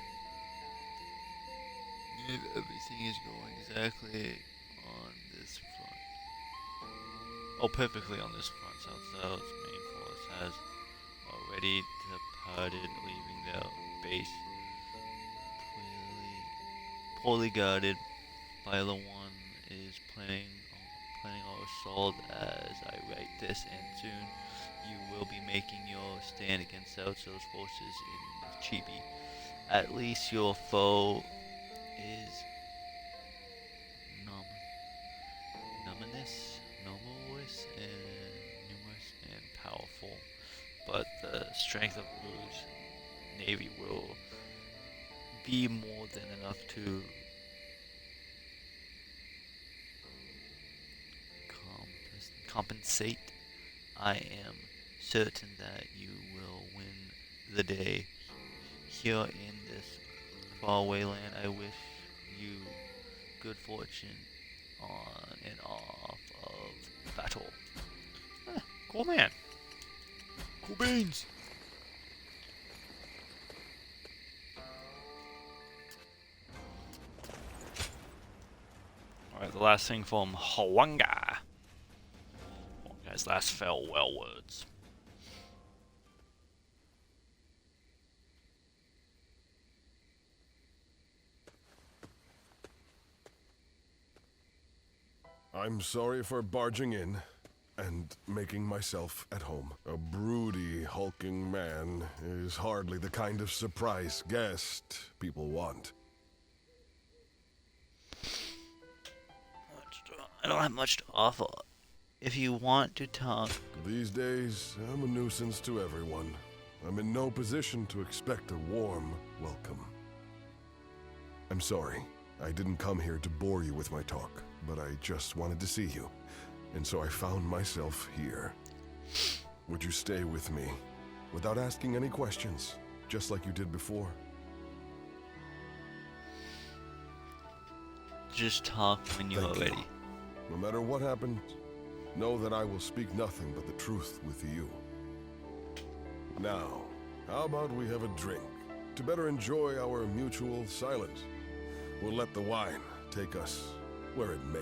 If everything is going exactly on this front. Oh, perfectly on this front. Cao Cao's main force has already departed, leaving their base poorly guarded. Viola 1 is planning our assault as I write this, and soon you will be making your stand against Cao Cao's forces in Chibi. At least your foe is numerous and powerful, but the strength of Wu's navy will be more than enough to compensate. I am certain that you will win the day here in this faraway land. I wish you good fortune on and off of battle. Cool man. Cool beans. Alright, the last thing from Huanga. Huanga's last farewell words. I'm sorry for barging in and making myself at home. A broody, hulking man is hardly the kind of surprise guest people want. I don't have much to offer. If you want to talk... These days, I'm a nuisance to everyone. I'm in no position to expect a warm welcome. I'm sorry. I didn't come here to bore you with my talk, but I just wanted to see you. And so I found myself here. Would you stay with me, without asking any questions, just like you did before? Just talk when you're ready. No matter what happens, know that I will speak nothing but the truth with you. Now, how about we have a drink, to better enjoy our mutual silence? We'll let the wine take us where it may.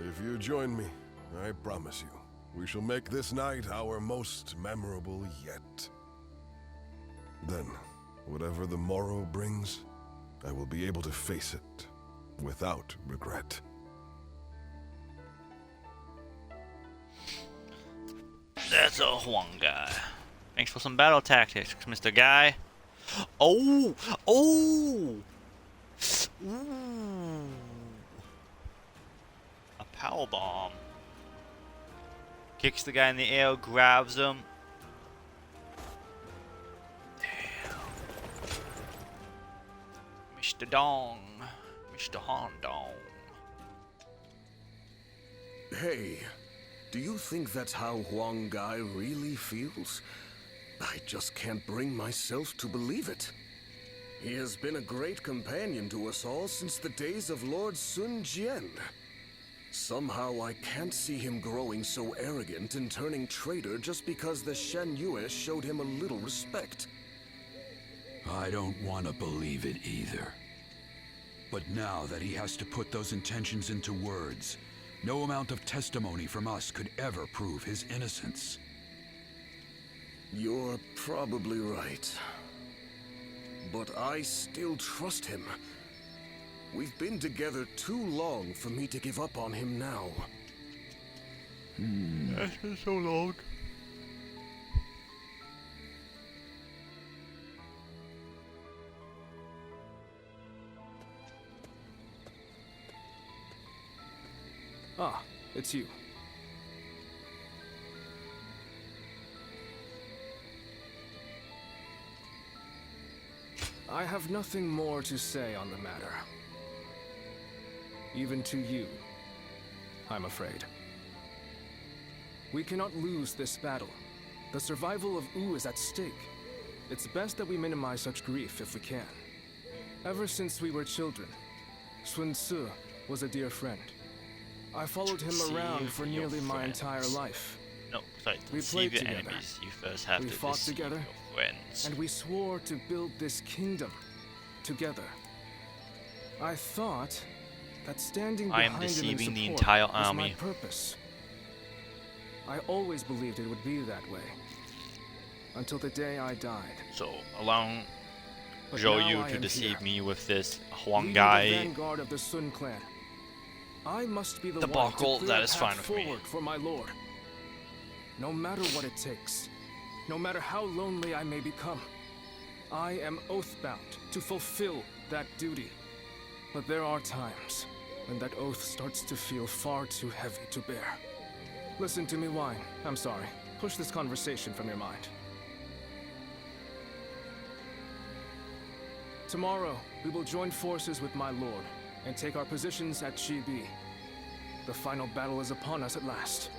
If you join me, I promise you, we shall make this night our most memorable yet. Then, whatever the morrow brings, I will be able to face it without regret. That's a Huanga. Thanks for some battle tactics, Mr. Guy. Oh! Oh! Ooh. A power bomb. Kicks the guy in the air, grabs him. Damn. Mr. Dong. Mr. Han Dong. Hey, do you think that's how Huang Gai really feels? I just can't bring myself to believe it. He has been a great companion to us all since the days of Lord Sun Jian. Somehow I can't see him growing so arrogant and turning traitor just because the Shen Yue showed him a little respect. I don't want to believe it either. But now that he has to put those intentions into words, no amount of testimony from us could ever prove his innocence. You're probably right. But I still trust him. We've been together too long for me to give up on him now. That's been so long. Ah, it's you. I have nothing more to say on the matter. Even to you, I'm afraid. We cannot lose this battle. The survival of Wu is at stake. It's best that we minimize such grief if we can. Ever since we were children, Sun Ce was a dear friend. I followed him around for nearly my entire life. No, sorry, We deceive played your together. enemies. You first have We to fought deceive together. your friends. And we swore to build this kingdom together. I thought that standing I behind am him in deceiving the support entire was my army. purpose. I always believed it would be that way. Until the day I died. So, allowing But Zhou now Yu I to am deceive here, me with this leading Huang the Gai vanguard of the Sun clan. I must be the one debacle, to clear that a is path fine with me. forward for my lord. No matter what it takes, no matter how lonely I may become, I am oath-bound to fulfill that duty. But there are times when that oath starts to feel far too heavy to bear. Listen to me whine. I'm sorry. Push this conversation from your mind. Tomorrow, we will join forces with my lord and take our positions at Chibi. The final battle is upon us at last.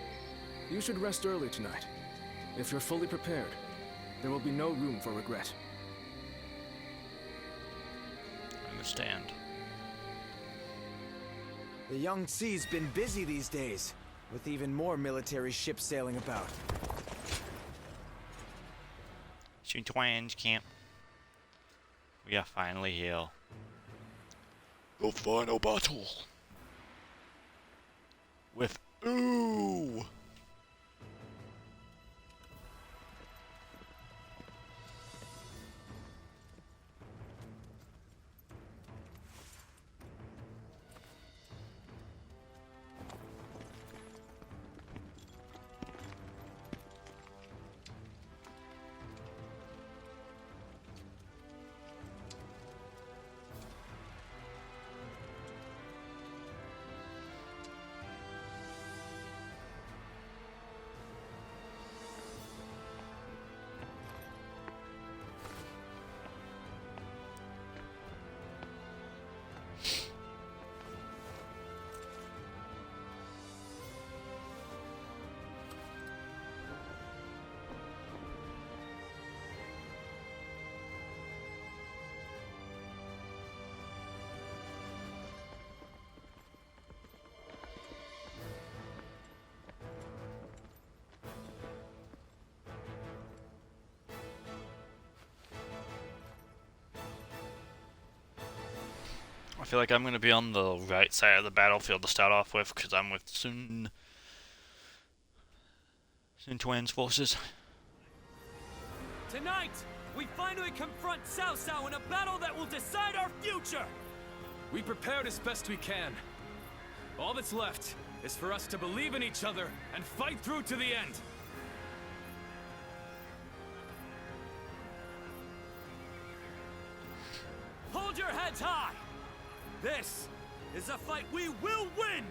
You should rest early tonight. If you're fully prepared, there will be no room for regret. Understand. The Yangtze's been busy these days, with even more military ships sailing about. Sun Quan's camp. We are finally here. The final battle. With Ooh! I feel like I'm going to be on the right side of the battlefield to start off with, because I'm with Sun Quan's forces. Tonight, we finally confront Cao Cao in a battle that will decide our future! We prepared as best we can. All that's left is for us to believe in each other and fight through to the end. Hold your heads high! This is a fight we will win!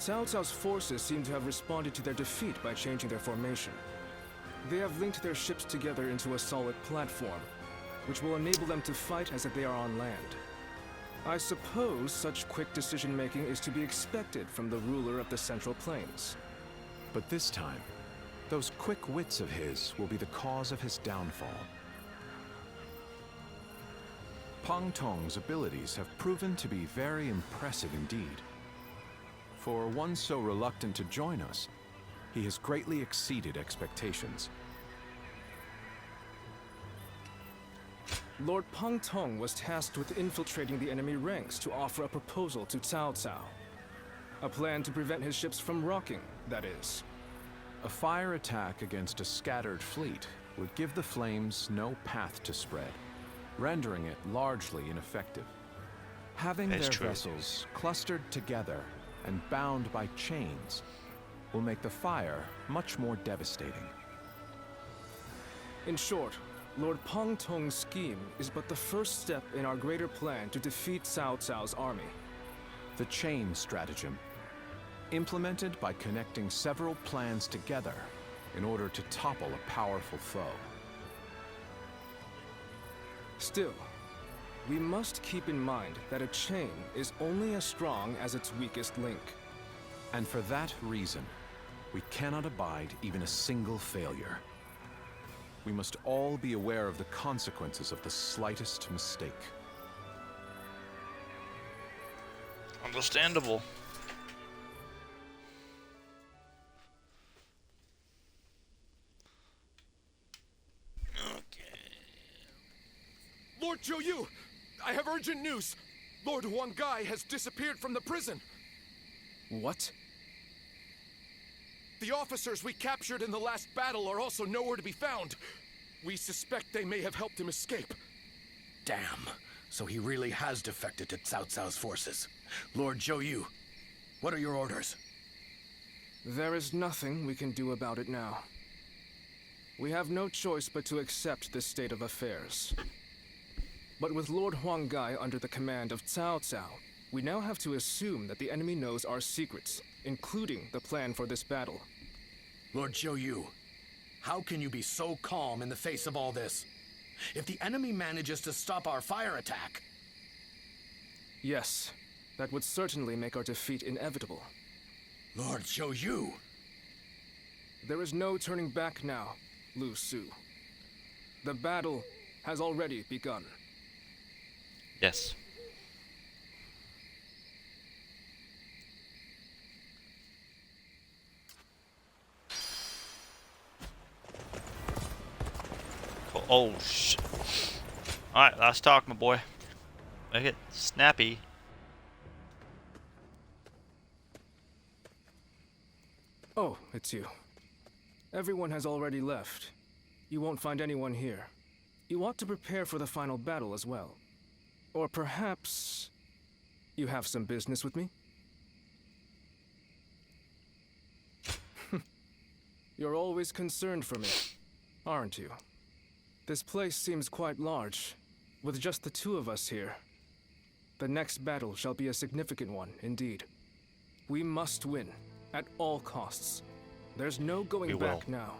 Cao Cao's forces seem to have responded to their defeat by changing their formation. They have linked their ships together into a solid platform, which will enable them to fight as if they are on land. I suppose such quick decision-making is to be expected from the ruler of the Central Plains. But this time, those quick wits of his will be the cause of his downfall. Pang Tong's abilities have proven to be very impressive indeed. For one so reluctant to join us, he has greatly exceeded expectations. Lord Pang Tong was tasked with infiltrating the enemy ranks to offer a proposal to Cao Cao. A plan to prevent his ships from rocking, that is. A fire attack against a scattered fleet would give the flames no path to spread, rendering it largely ineffective. Having their vessels clustered together and bound by chains will make the fire much more devastating. In short, Lord Pang Tong's scheme is but the first step in our greater plan to defeat Cao Cao's army. The chain stratagem, implemented by connecting several plans together in order to topple a powerful foe. Still, we must keep in mind that a chain is only as strong as its weakest link. And for that reason, we cannot abide even a single failure. We must all be aware of the consequences of the slightest mistake. Understandable. Lord Zhou Yu, I have urgent news. Lord Huang Gai has disappeared from the prison. What? The officers we captured in the last battle are also nowhere to be found. We suspect they may have helped him escape. Damn. So he really has defected to Cao Cao's forces. Lord Zhou Yu, what are your orders? There is nothing we can do about it now. We have no choice but to accept this state of affairs. But with Lord Huang Gai under the command of Cao Cao, we now have to assume that the enemy knows our secrets, including the plan for this battle. Lord Zhou Yu, how can you be so calm in the face of all this? If the enemy manages to stop our fire attack... Yes, that would certainly make our defeat inevitable. Lord Zhou Yu! There is no turning back now, Lu Su. The battle has already begun. Yes. Cool. Oh, shit. Alright, last talk, my boy. Make it snappy. Oh, it's you. Everyone has already left. You won't find anyone here. You ought to prepare for the final battle as well. Or perhaps... you have some business with me? You're always concerned for me, aren't you? This place seems quite large. With just the two of us here, the next battle shall be a significant one, indeed. We must win, at all costs. There's no going back now.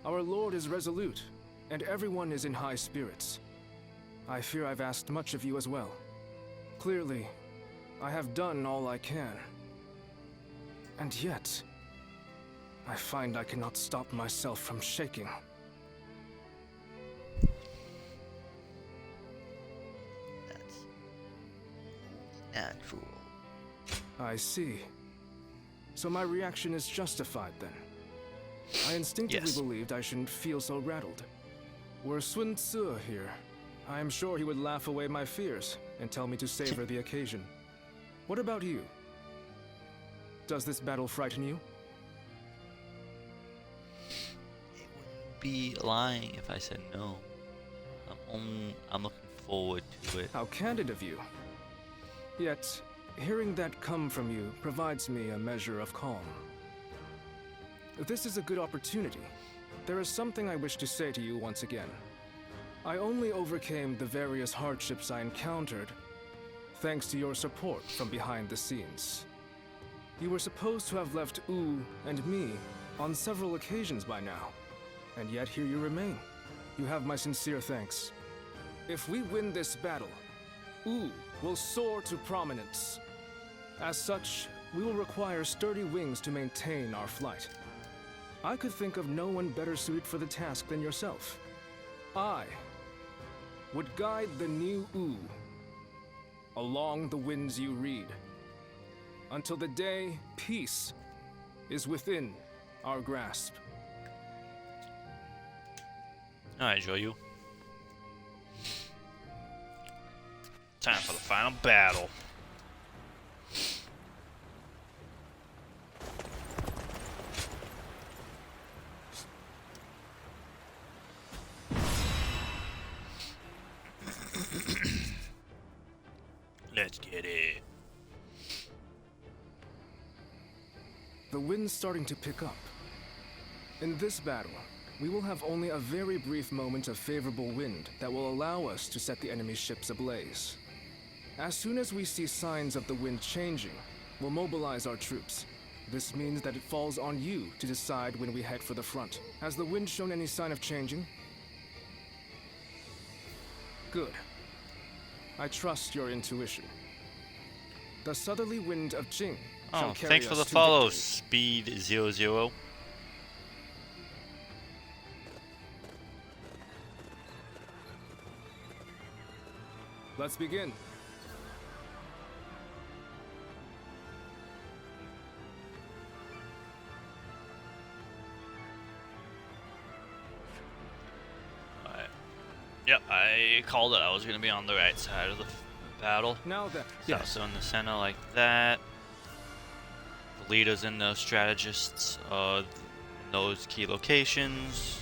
Our Lord is resolute, and everyone is in high spirits. I fear I've asked much of you as well. Clearly, I have done all I can. And yet, I find I cannot stop myself from shaking. Natural. I see. So my reaction is justified then. I instinctively believed I shouldn't feel so rattled. Were Sun Tzu here, I am sure he would laugh away my fears and tell me to savor the occasion. What about you? Does this battle frighten you? It wouldn't be lying if I said no. I'm looking forward to it. How candid of you. Yet, hearing that come from you provides me a measure of calm. This is a good opportunity. There is something I wish to say to you once again. I only overcame the various hardships I encountered thanks to your support from behind the scenes. You were supposed to have left Wu and me on several occasions by now, and yet here you remain. You have my sincere thanks. If we win this battle, Wu will soar to prominence. As such, we will require sturdy wings to maintain our flight. I could think of no one better suited for the task than yourself. I would guide the new Wu along the winds you read, until the day peace is within our grasp. Alright, Zhou Yu. Time for the final battle. Let's get it. The wind's starting to pick up. In this battle, we will have only a very brief moment of favorable wind that will allow us to set the enemy ships ablaze. As soon as we see signs of the wind changing, we'll mobilize our troops. This means that it falls on you to decide when we head for the front. Has the wind shown any sign of changing? Good. I trust your intuition. The southerly wind of Jing shall Oh, carry thanks for us the to follow, victory. Speed 00. Let's begin. Yep, I called it. I was going to be on the right side of the battle. Now then, So in the center like that. The leaders and the strategists in those key locations.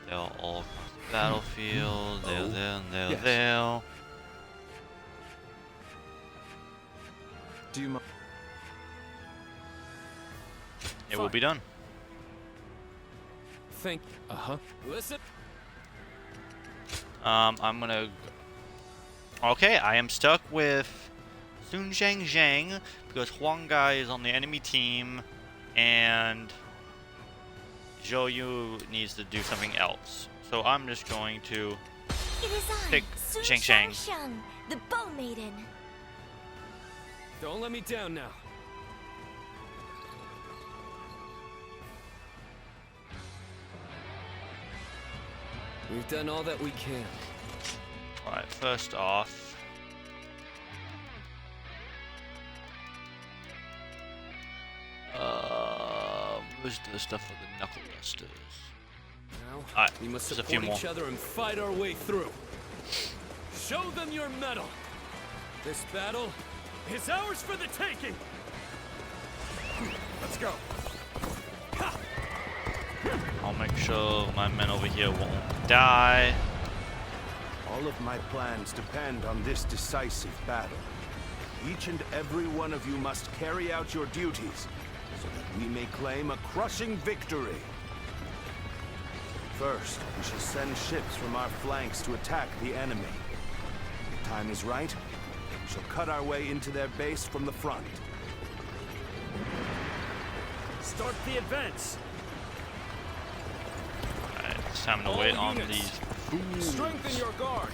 They're all across the battlefield. They're there and they're there. Do you mind? It will be done. Think. Listen. I'm gonna. Okay, I am stuck with Sun Zhang because Huang Gai is on the enemy team, and Zhou needs to do something else. So I'm just going to It is I, pick Sun Shang Shang. Shang, the Bow Maiden. Don't let me down now. We've done all that we can. Alright, first off, where's the stuff for the knuckle dusters? Now, Alright, we must there's a support few more. each other and fight our way through. Show them your mettle. This battle is ours for the taking. Let's go. I'll make sure my men over here won't die. All of my plans depend on this decisive battle. Each and every one of you must carry out your duties so that we may claim a crushing victory. First, we shall send ships from our flanks to attack the enemy. When the time is right, we shall cut our way into their base from the front. Start the advance. Alright, it's time to All wait on units, these fools. Strengthen your guard.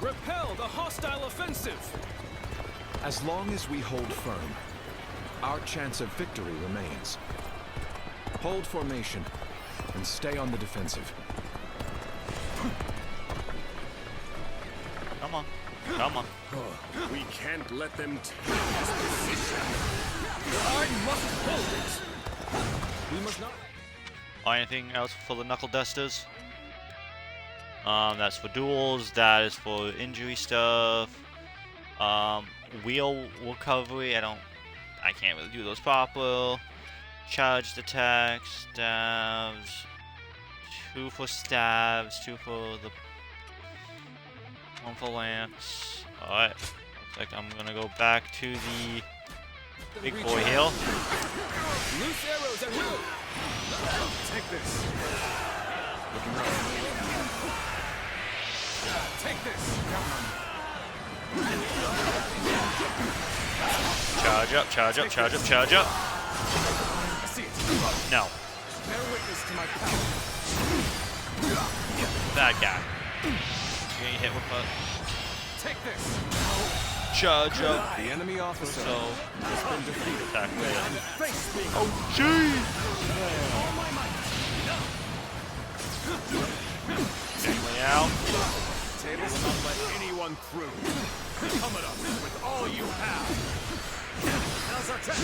Repel the hostile offensive. As long as we hold firm, our chance of victory remains. Hold formation and stay on the defensive. Come on. Come on. We can't let them take this position. I must hold it. We must not. Anything else for the knuckle dusters? That's for duels. That is for injury stuff. Wheel recovery. I can't really do those proper. Charged attacks, stabs. 2 for stabs, 2 for the 1 for lance. Alright. Looks like I'm gonna go back to the big boy here. Loose arrows at will. Take this. Looking rough. Take this. Charge up, charge up, charge up, charge up. I see it. No. Bear witness to my power. Bad guy. You're getting hit with a Take this. charge up. The enemy officer So, has been defeated. attack with Face me. Oh, jeez! All my might. Way out. Table will not let anyone through. Come at us with all you have. Now's our chance.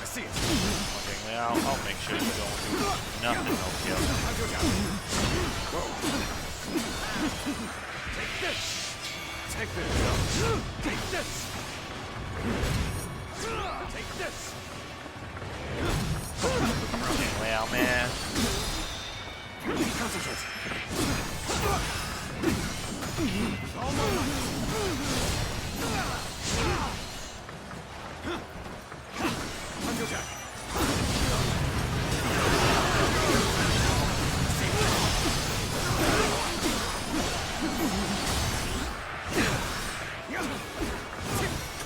I see it. Way out. I'll make sure you don't do nothing. I'll kill. Take this. Take this. Take this. Take this. Way out, man. Concentrate. All my might. Underjack.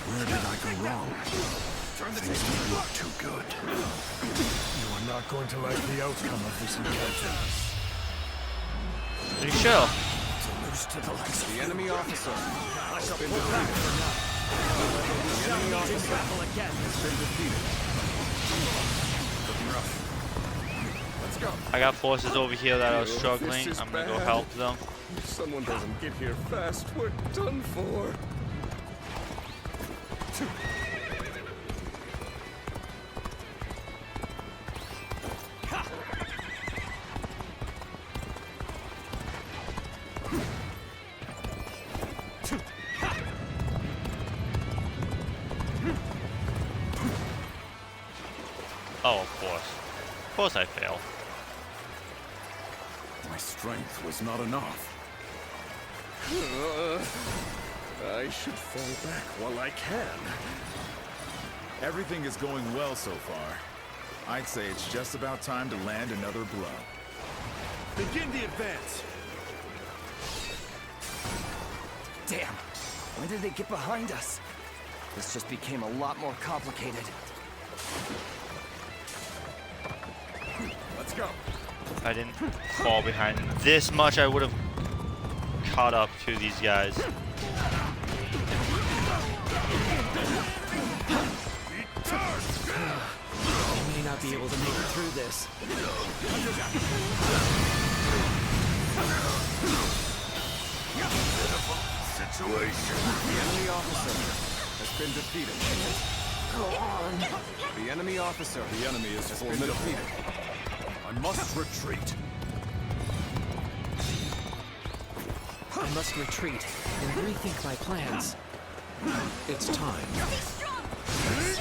Where did I go wrong? Things don't look too good. You are not going to like the outcome of this encounter. Pretty sure. The enemy officer has been defeated. The enemy officer has been defeated. Looking rough. Let's go. I got forces over here that are struggling. This is I'm gonna go bad. help them. If someone doesn't get here fast, we're done for. Oh, of course. Of course I fail. My strength was not enough. I should fall back while I can. Everything is going well so far. I'd say it's just about time to land another blow. Begin the advance. Damn! When did they get behind us? This just became a lot more complicated. Let's go. If I didn't fall behind this much, I would have caught up to these guys. I may not be able to make it through this. Situation. The enemy officer has been defeated. The enemy officer. The enemy is has been formidable. defeated. I must retreat. I must retreat and rethink my plans. It's time.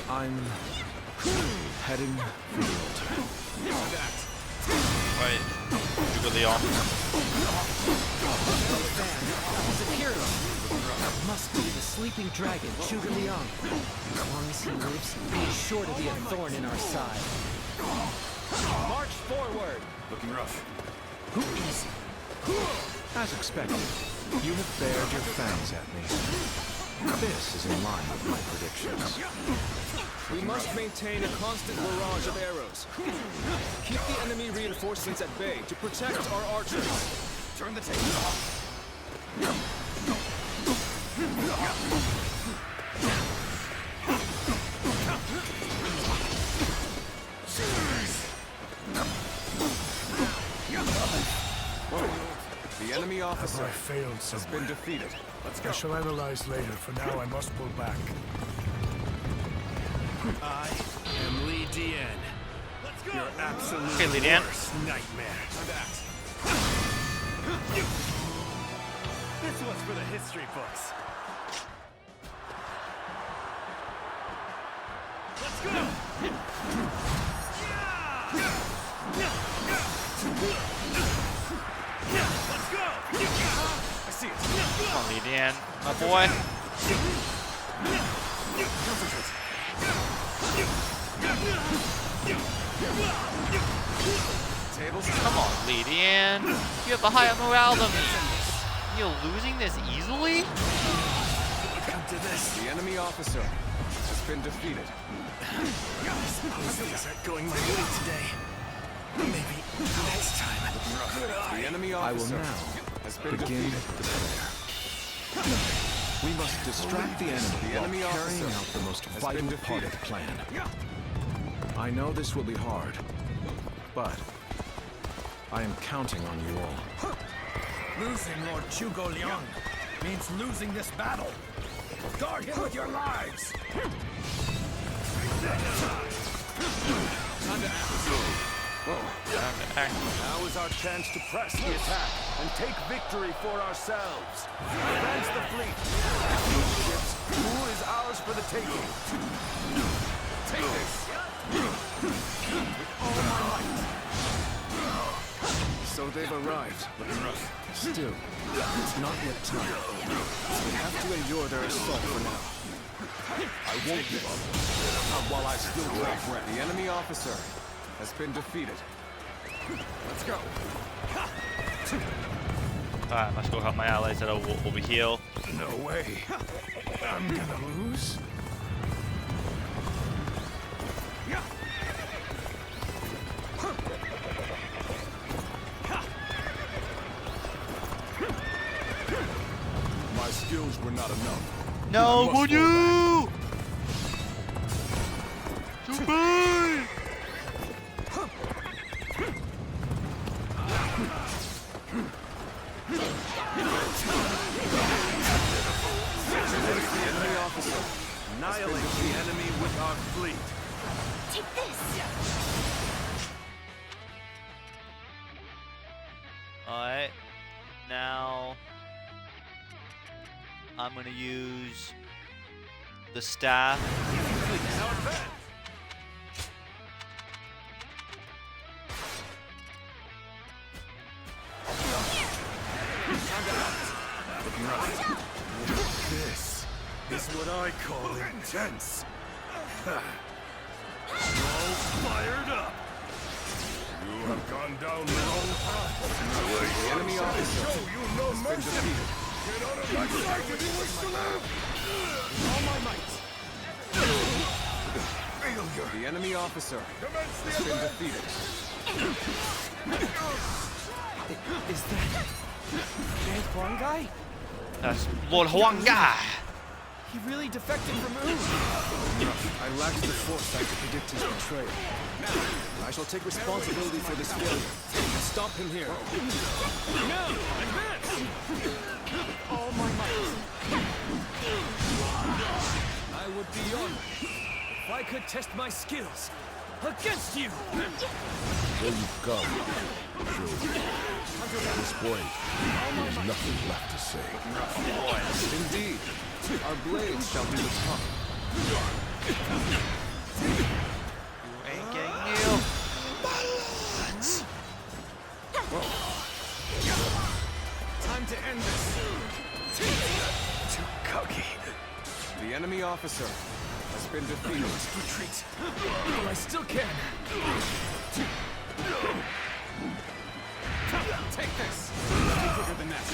I'm heading for the altar. Wait, Zhuge Liang. He's appeared. It must be the sleeping dragon, Zhuge Liang. As long as he lives, he is sure to be a thorn in our side. March forward! Looking rough. Who is he? As expected, you have bared your fangs at me. This is in line with my predictions. We must maintain a constant barrage of arrows. Keep the enemy reinforcements at bay to protect our archers. Turn the tables off. The enemy officer I failed has been defeated. Let's go. I shall analyze later. For now, I must pull back. I am Li Dian. Let's go. Your absolute Okay, Li Dian. worst nightmare. This one's for the history books. Let's go. Let's go. I see it. Come on, Li Dian, my boy. Come on, Li Dian. You have a higher morale than me. You're losing this easily? Come to this. The enemy officer has been defeated. I suppose things aren't going my way today. Maybe next time. The enemy I will officer now has been begin defeated. the prayer. We must distract the enemy while carrying out the most vital part of the plan. I know this will be hard, but I am counting on you all. Losing Lord Zhuge Liang means losing this battle. Guard him with your lives! Now is our chance to press the attack and take victory for ourselves. Advance the fleet. Ships, who is ours for the taking? Take this. With all my might. So they've arrived. Still, it's not yet time. We have to endure their assault for now. I won't give up. Not while I still have breath. The enemy officer has been defeated. Let's go. Alright, let's go help my allies that are over here. No way. I'm gonna lose. My skills were not enough. No, would you? Too bad. The enemy officer. Annihilate the enemy with our fleet. Take this! Alright, now I'm gonna use the staff. This is what I call intense. All fired up. You have gone down the wrong path. The enemy officer Show you no has been mercy. defeated. Get out of my sight if you wish to live. All my might. Failure. The enemy officer has been defeated. Is that Grand Huang guy? That's Lord Huanga. He really defected from Wu. I lacked the foresight to predict his betrayal. I shall take responsibility for this failure and stop him here. Now, advance! All my might. I would be honored if I could test my skills against you! There you come, Joe. At this point, there's nothing left to say. Indeed, our blades shall do the talk. Ain't getting you. Time to end this. Too cocky. The enemy officer has been defeated. Retreat. But I still can. Take this. Quicker than that.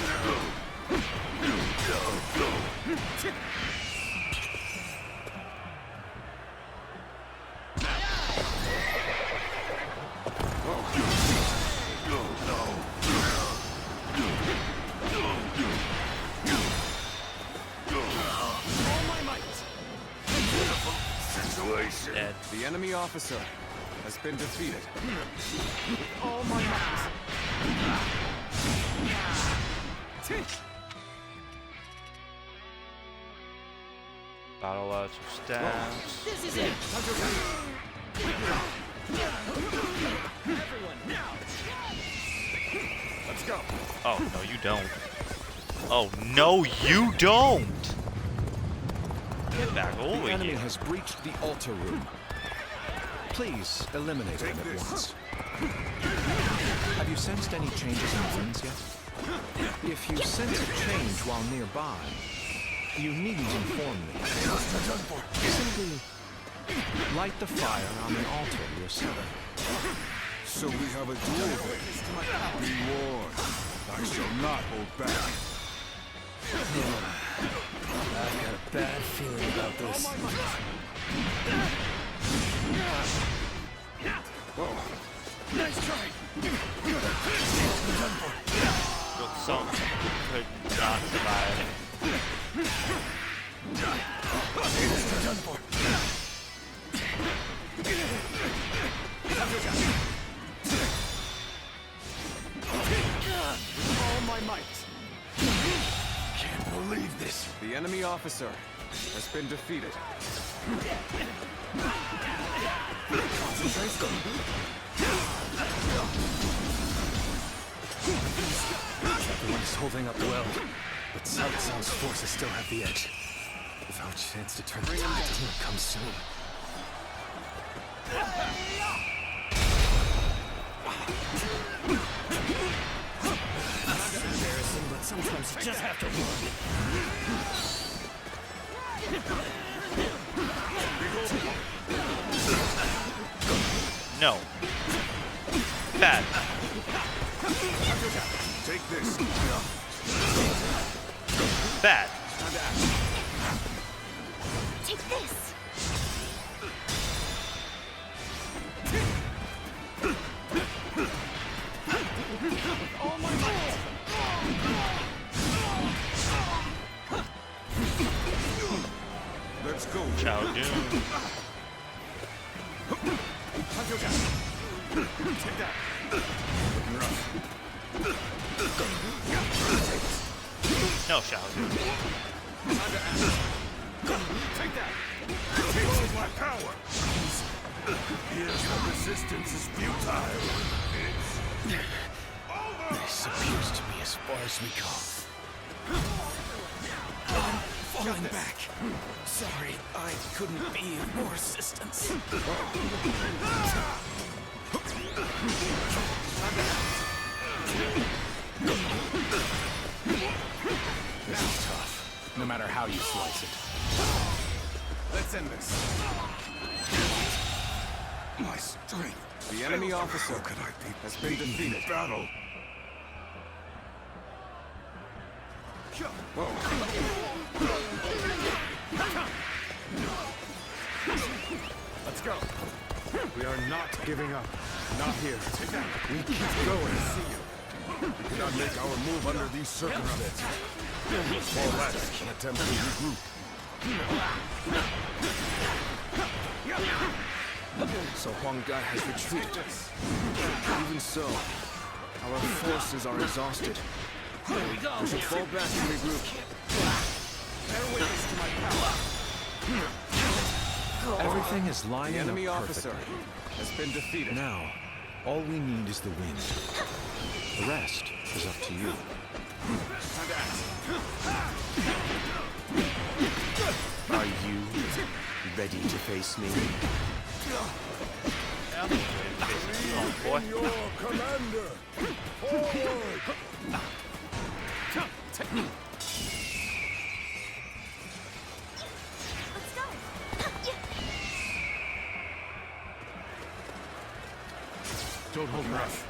Dead. The enemy officer has been defeated. All my might. Battle lots of stabs. This is it. Everyone, now! Let's go. Oh, no, you don't. Oh, no, you don't! Get back over The enemy here. has breached the altar room. Please eliminate them at once. Have you sensed any changes in friends yet? If you sense a change while nearby, you needn't inform me. Simply light the fire on the altar yourself. So we have a duel then. Be warned. I shall not hold back. I've got a bad feeling about this. Nice try. Look, some could not survive. Done for. All my might. Can't believe this. The enemy officer has been defeated. Everyone is holding up well, but Cao Cao's forces still have the edge. If our chance to turn the tide doesn't come soon. That's embarrassing, but sometimes you just have to run. No. Bad. Take this. Bad. Take this. All my might. Let's go. Chao Dun. Take that. No, Chao Dun. Take that. Take my power. Here's the resistance is futile. This appears to be as far as we go. I'm falling back. Sorry, I couldn't be of more assistance. This is tough, no matter how you slice it. Let's end this. My strength. The enemy officer has been defeated. Battle. Let's go. We are not giving up. Not here. We keep going. We cannot make our move under these circumstances. Fall back and attempt to regroup. So Huang Gai has retreated. Even so, our forces are exhausted. We should fall back and regroup. Bear witness to my power. Everything is lining The enemy up officer perfectly. has been defeated. Now, all we need is the wind. The rest is up to you. Are you ready to face me? Believe in your commander. Forward. Don't hold breath.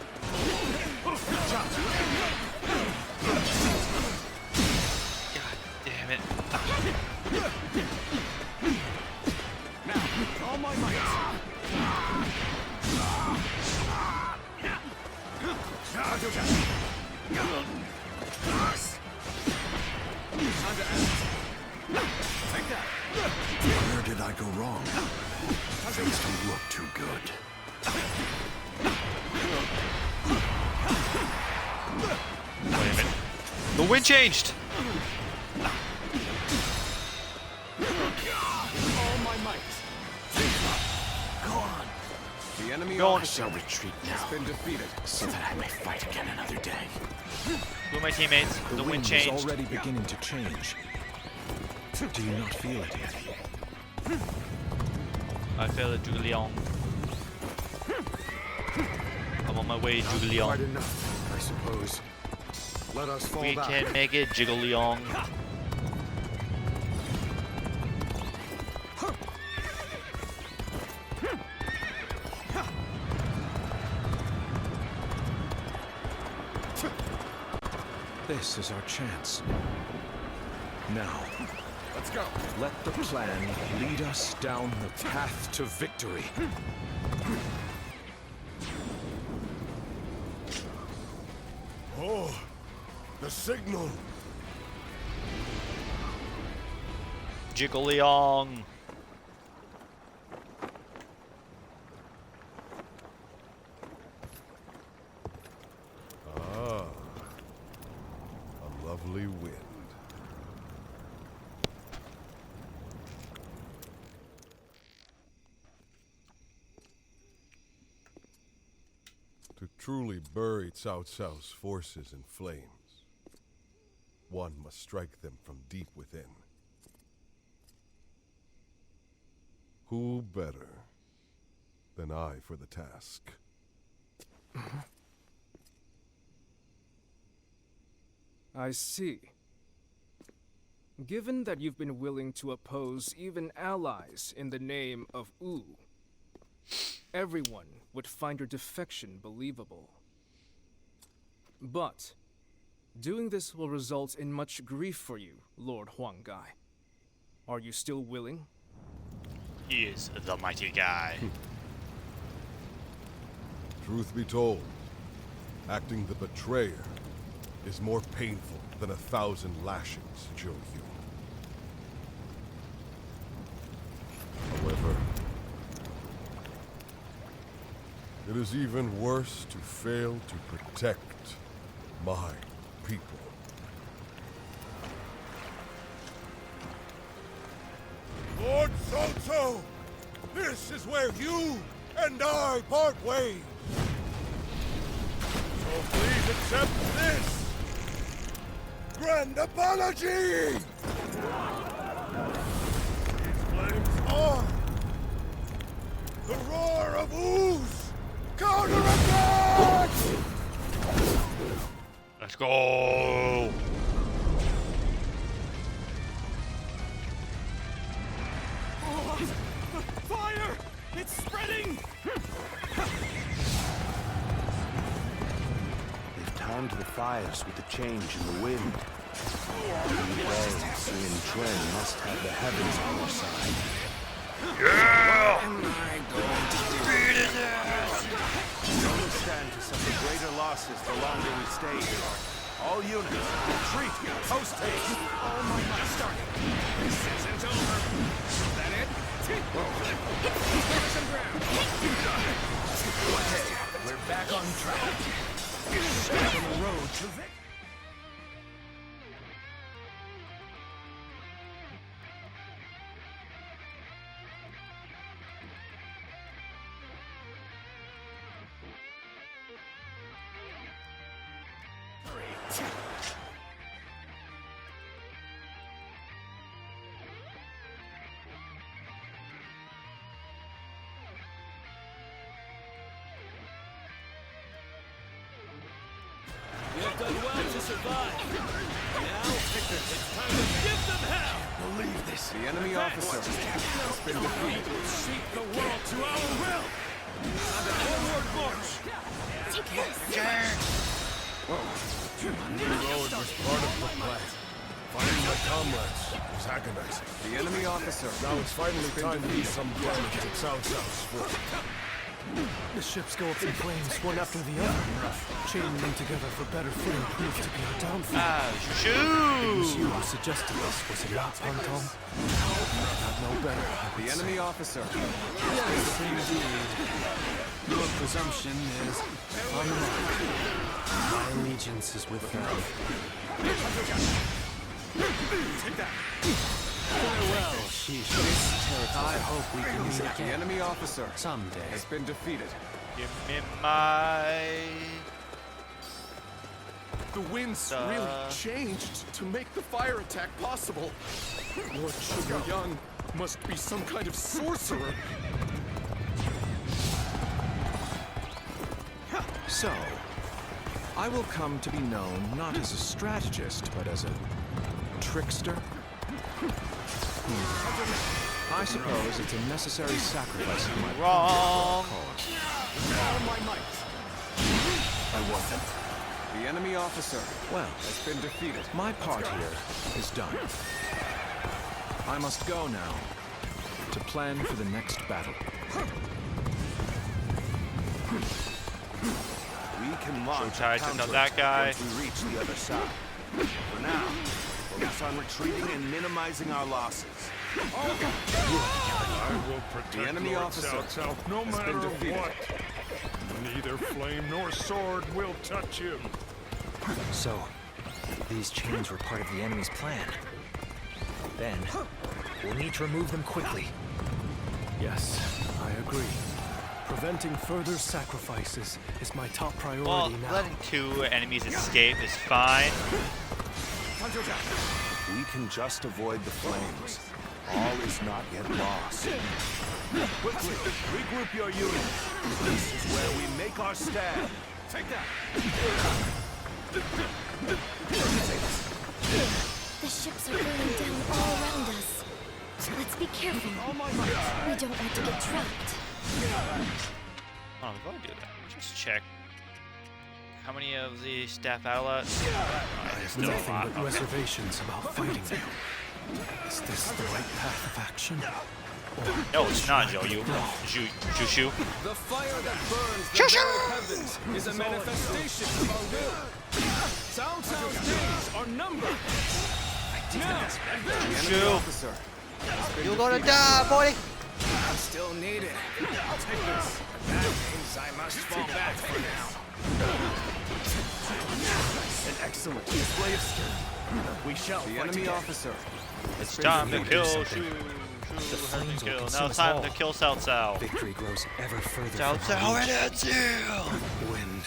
God damn it. Now, all my might. Where did I go wrong? Things don't look too good. Wait a minute. The wind changed! All my might. Go on. The enemy Go on. officer Shall retreat has now, been defeated. so that I may fight again another day. Who are my teammates? The wind is changed. already beginning to change. Do you not feel it yet? I feel it, Zhuge Liang. I'm on my way, Zhuge Quite Liang. enough, I suppose. Let us fall We back. can make it, Zhuge Liang. This is our chance. Now, Let's go. let the plan lead us down the path to victory. Oh, the signal. Zhuge Liang. Ah, a lovely wind. To truly bury Cao Cao's forces in flames, one must strike them from deep within. Who better than I for the task? I see. Given that you've been willing to oppose even allies in the name of Wu, everyone would find your defection believable. But doing this will result in much grief for you, Lord Huang Gai. Are you still willing? He is the mighty guy. Truth be told, acting the betrayer is more painful than 1,000 lashings, Zhou Yu. However, it is even worse to fail to protect my people. Lord Cao Cao, this is where you and I part ways. So please accept this grand apology! These flames are the roar of Wu's counterattack! Let's go! Fire! It's spreading! They've timed the fires with the change in the wind. Liu Bei and Sun Quan must have the heavens on their side. Yeah! Don't stand to suffer greater losses the longer we stay here. All units, retreat! Post haste! Oh my God, starting. This isn't over. Is that it? Cover some ground. Okay, we're back on track. Back on the road to victory. You've done well to survive. Now, it's time to give them hell. Believe this. The enemy officer has been defeated. Seek the world to our will. Forward march. Take this. The road was part of the plan. Finding my comrades was agonizing. The enemy officer. Now it's finally time to do some damage to Cao Cao's fort. The ships go up in flames, one after the other. Chaining them together for better footing proved to be our downfall. Shoot! It was you who suggested this, was it not, Pantong? Not know better, I would The say. enemy officer. Yes, indeed. Your presumption is on the mark. My allegiance is with them. Take that. Farewell, Sheesh. I hope we can meet The again. enemy officer Someday. has been defeated. Give me my... The winds really changed to make the fire attack possible. Lord Zhuge Yang must be some kind of sorcerer. So, I will come to be known not as a strategist, but as a trickster? I suppose it's a necessary sacrifice of my Wrong. cause. All my might. I wasn't. The enemy officer Well, has been defeated. my part here is done. I must go now to plan for the next battle. We can launch So tied a to that guy. once we reach the other side. For now, focus on retreating and minimizing our losses. I will protect The enemy Lord officer Cao Cao no has been matter defeated. what. Neither flame nor sword will touch him. So, these chains were part of the enemy's plan. Then, we'll need to remove them quickly. Yes, I agree. Preventing further sacrifices is my top priority Well, now. letting 2 enemies escape is fine. We can just avoid the flames. All is not yet lost. Quickly, regroup your units. This is where we make our stand. Take that. The ships are burning down all around us. Let's be careful. We don't want to get trapped. Oh, before I do that, just check. How many of the staff outlets? There's nothing but reservations about fighting you. Is this the right path of action? No, it's not, Zhou Yu. Jushu. The fire that burns the very heavens is a manifestation of our will. Cao Cao's days are numbered. Now, advance. The enemy officer has been You're gonna defeated. die, boy! I still need it. I'll take this. That means I must fall back for now. An excellent display of skill. We shall The fight enemy again. officer. It's time to kill Shu. Shu The has been flames will killed. consume Now us it's time all. to kill Cao Cao. Victory grows ever further Cao from Cao our and reach. it's you! Wind,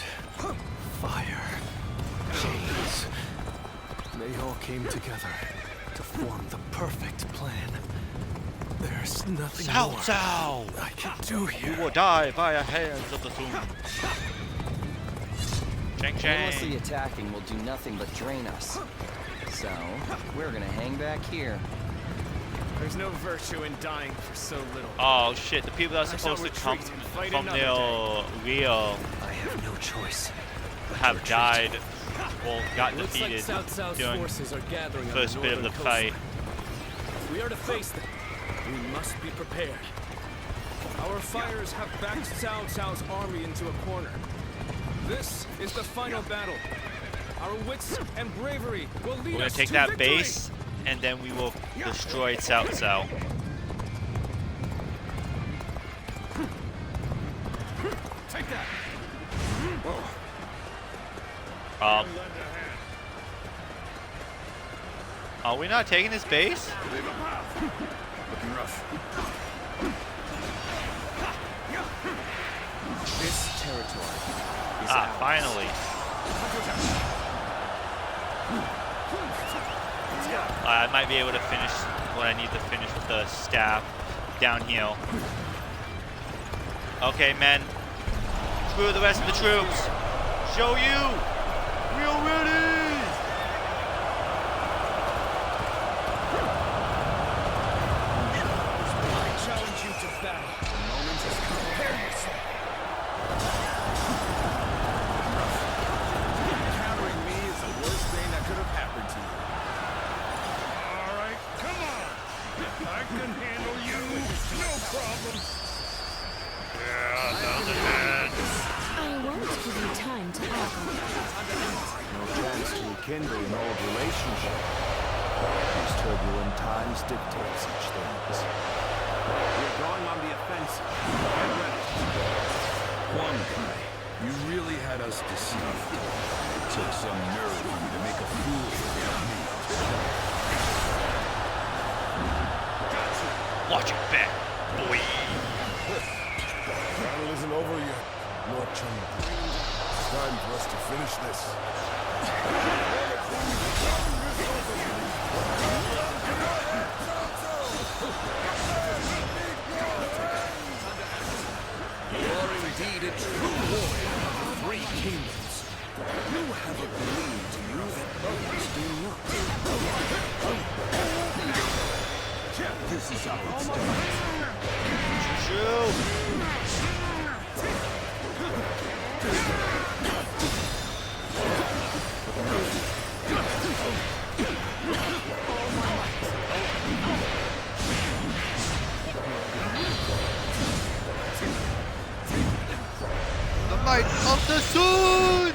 fire, chains. They all came together to form the perfect plan. There's nothing Cao more Cao! I can do here. You will die by the hands of the Sun. Chang Endlessly Chang. attacking will do nothing but drain us. So, we're gonna hang back here. There's no virtue in dying for so little. Oh shit, the people that are I shall supposed to come retreat and fight from another the real I have no choice. have died, well, got Looks like defeated Cao Cao's during forces are gathering the on first bit of the northern fight. coastline. If we are to face them, We must be prepared. Our fires have backed Cao Cao's army into a corner. This is the final battle. Our wits and bravery will lead We're gonna us take to that victory. base, and then we will destroy Cao Cao. Take that. Are we not taking this base? Looking rough. This territory is Ah, ours. finally. I might be able to finish what I need to finish with the staff downhill. Okay, men. Screw the rest of the troops. Show you. We are ready. I challenge you to battle. The moment has come. Prepare yourself. Countering me is the worst thing that could have happened to you. All right, come on. I can handle you. No problem. Yeah, down the head. I won't give you time to argue. No chance to rekindle an old relationship. These turbulent times dictate such things. We're going on the offensive. Get ready. Huang Gai, you really had us deceived. It took some nerve for you to make a fool of me. Watch it back, boy. Battle isn't over yet, Lord Cheng. It's time for us to finish this. You are indeed a true warrior of the three kingdoms. You have a gleam to you that others do not. This is how it's done. The might of the sun!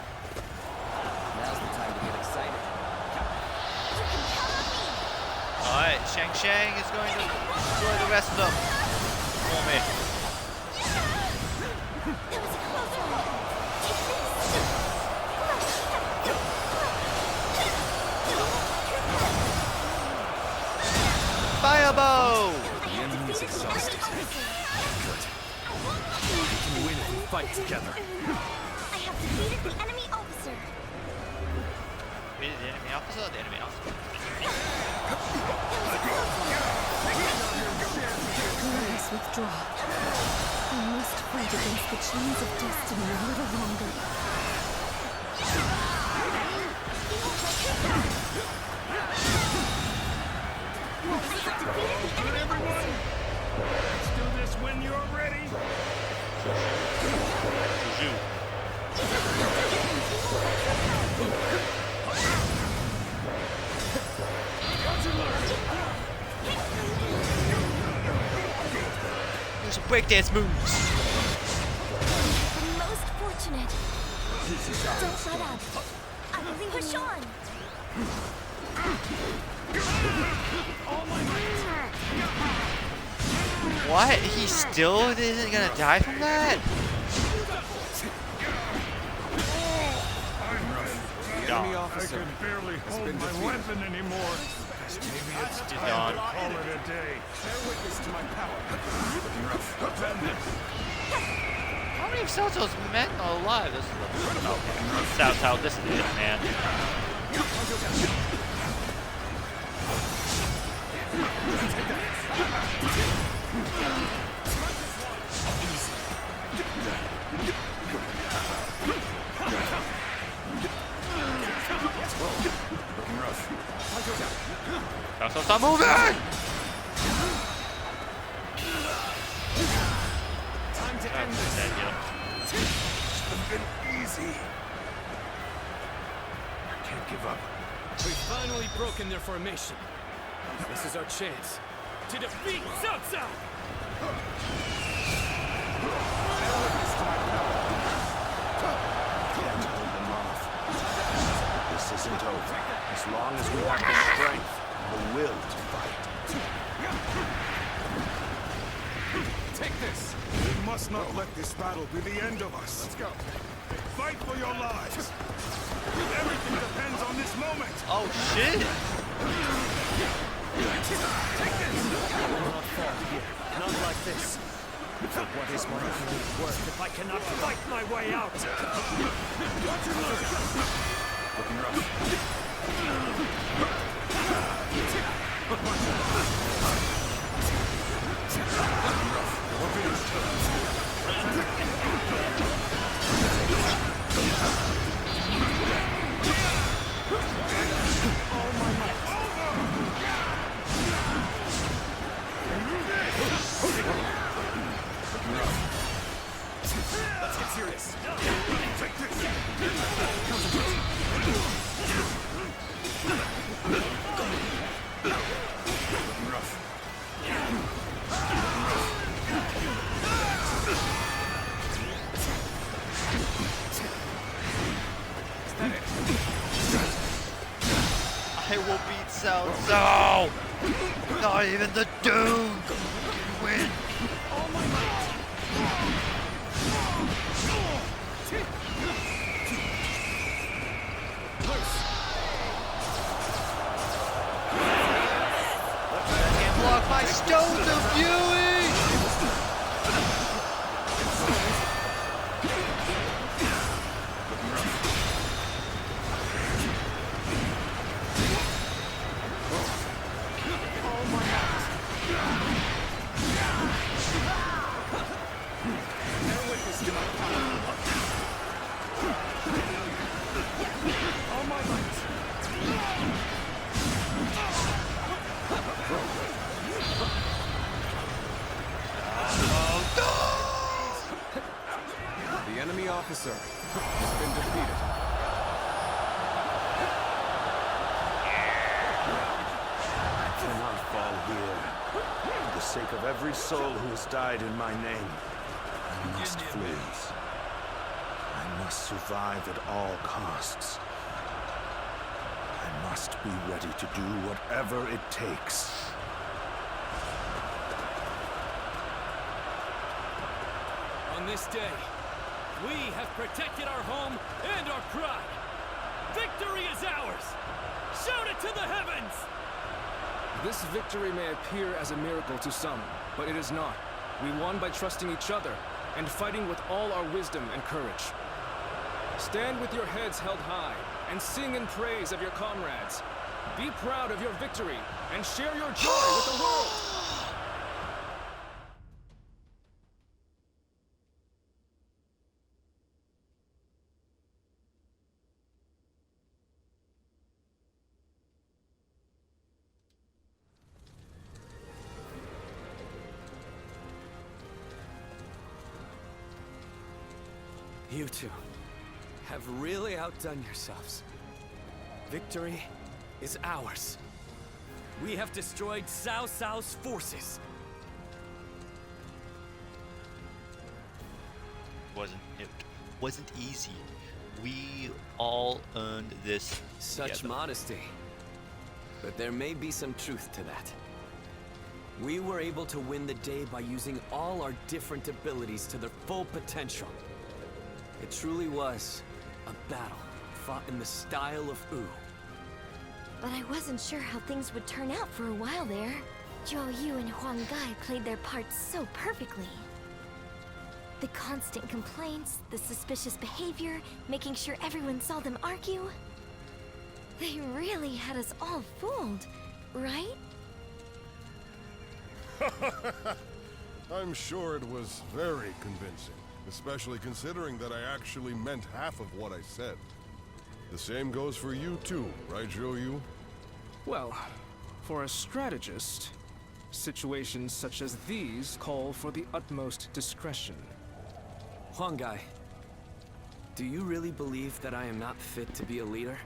Now's the time to get excited. Alright, Shang Shang is going to destroy the rest of them for me. Firebow! The enemy is exhausted. Good. We can win if we fight together. I have defeated the enemy officer. Is it the enemy officer or the enemy officer? Let us withdraw. We must fight against the chains of destiny a little longer. Good, everyone. Let's do this when you're ready. There's some breakdance moves. The most fortunate. Don't let up. I believe push on. What? He still isn't gonna die from that? The enemy officer I can barely hold my weapon anymore. Maybe it's time to call it a day. Bear witness to my power. Looking rough. Defend How many of Cao Cao's men are alive? This is the Cao Cao, this is it, man. Looking rough. Cao Cao, stop moving! Time to to end this. Have been easy. I can't give up. We've finally broken their formation. This is our chance to defeat Cao Cao! Can't hold them off. This isn't over. As long as we have the strength, the will to fight. Take this! We must not let this battle be the end of us. Let's go. Fight for your lives. Everything depends on this moment. Oh shit! Take this! I will not fall here. Not like this. For what is my blade worth if I cannot fight my way out? Looking rough. Let's get serious. Take this. Looking rough. I will beat Cao Cao! Not even the Doom can win! Block my stones of viewing! The enemy officer has been defeated. I cannot fall here. For the sake of every soul who has died in my name, I must flee. I must survive at all costs. I must be ready to do whatever it takes. On this day, we have protected our home and our pride. Victory is ours! Shout it to the heavens! This victory may appear as a miracle to some, but it is not. We won by trusting each other and fighting with all our wisdom and courage. Stand with your heads held high and sing in praise of your comrades. Be proud of your victory and share your joy with the world! You two have really outdone yourselves. Victory is ours. We have destroyed Cao Cao's forces. It wasn't easy. We all earned this. Such together. modesty. But there may be some truth to that. We were able to win the day by using all our different abilities to their full potential. It truly was a battle fought in the style of Wu. But I wasn't sure how things would turn out for a while there. Zhou Yu and Huang Gai played their parts so perfectly. The constant complaints, the suspicious behavior, making sure everyone saw them argue. They really had us all fooled, right? I'm sure it was very convincing, especially considering that I actually meant half of what I said. The same goes for you too, right, Zhou Yu? Well, for a strategist, situations such as these call for the utmost discretion. Huangai, do you really believe that I am not fit to be a leader?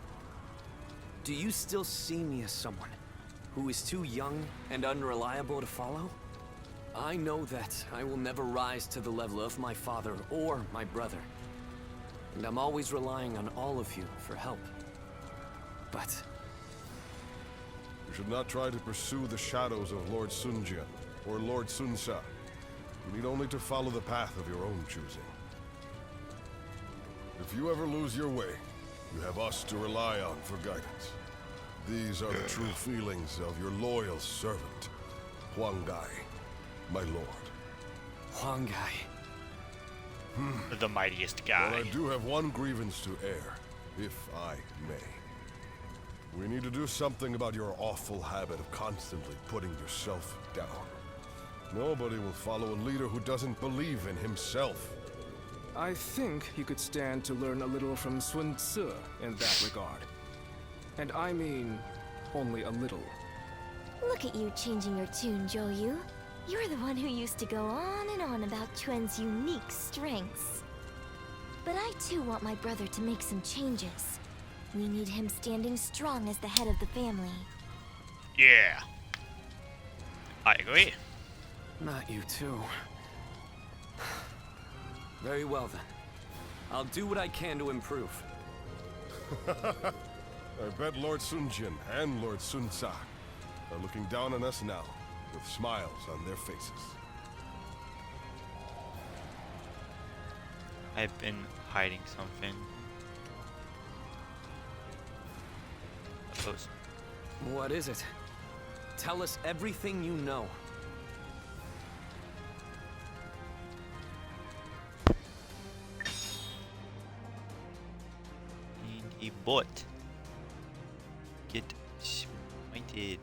Do you still see me as someone who is too young and unreliable to follow? I know that I will never rise to the level of my father or my brother. And I'm always relying on all of you for help. But You should not try to pursue the shadows of Lord Sun Jian or Lord Sun Sa. You need only to follow the path of your own choosing. If you ever lose your way, you have us to rely on for guidance. These are the true feelings of your loyal servant, Huangai, my lord. Huangai. The mightiest guy. But I do have one grievance to air, if I may. We need to do something about your awful habit of constantly putting yourself down. Nobody will follow a leader who doesn't believe in himself. I think you could stand to learn a little from Sun Tzu in that regard. And I mean, only a little. Look at you changing your tune, Zhou. You're the one who used to go on and on about Quen's unique strengths. But I too want my brother to make some changes. We need him standing strong as the head of the family. Yeah. I agree. Not you too. Very well then. I'll do what I can to improve. I bet Lord Sun Jian and Lord Sun Sa are looking down on us now, with smiles on their faces. I've been hiding something. Close. What is it? Tell us everything you know. And a bot. Get smited.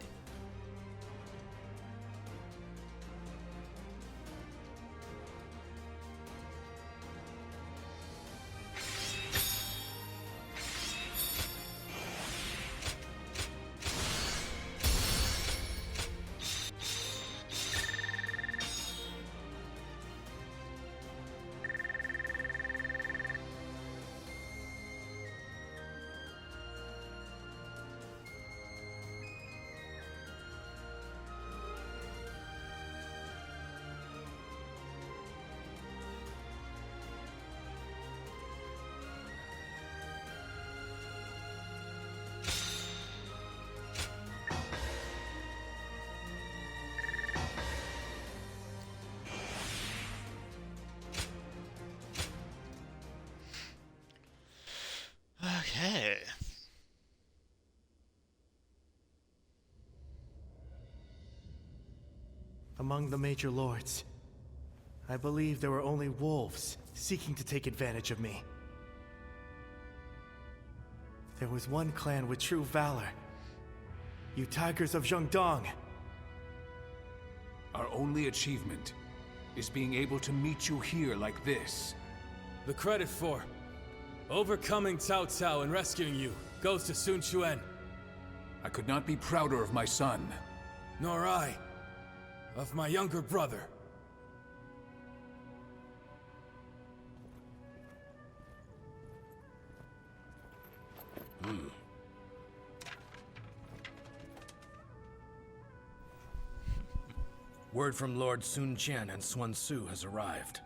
Okay. Among the major lords, I believe there were only wolves seeking to take advantage of me. There was one clan with true valor. You Tigers of Zhengdong. Our only achievement is being able to meet you here like this. The credit for overcoming Cao Cao and rescuing you goes to Sun Quan. I could not be prouder of my son. Nor I, of my younger brother. Word from Lord Sun Jian and Sun Tzu has arrived.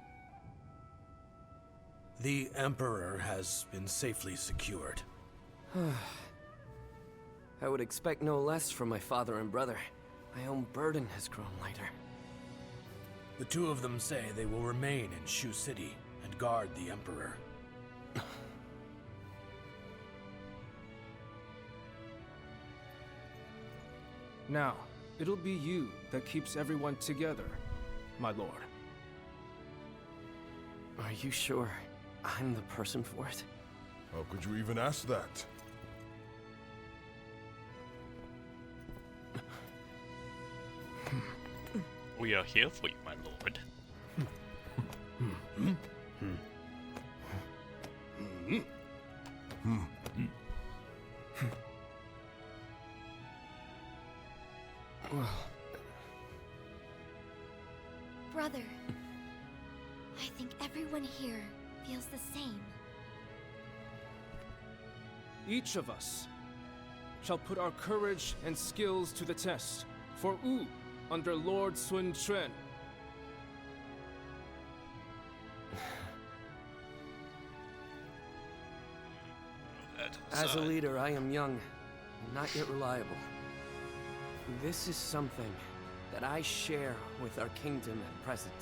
The Emperor has been safely secured. I would expect no less from my father and brother. My own burden has grown lighter. The two of them say they will remain in Shu City and guard the Emperor. Now, it'll be you that keeps everyone together, my lord. Are you sure I'm the person for it? How could you even ask that? We are here for you, my lord. Brother, I think everyone here feels the same. Each of us shall put our courage and skills to the test for Wu under Lord Sun Quan. As a leader, I am young, and not yet reliable. This is something that I share with our kingdom at present.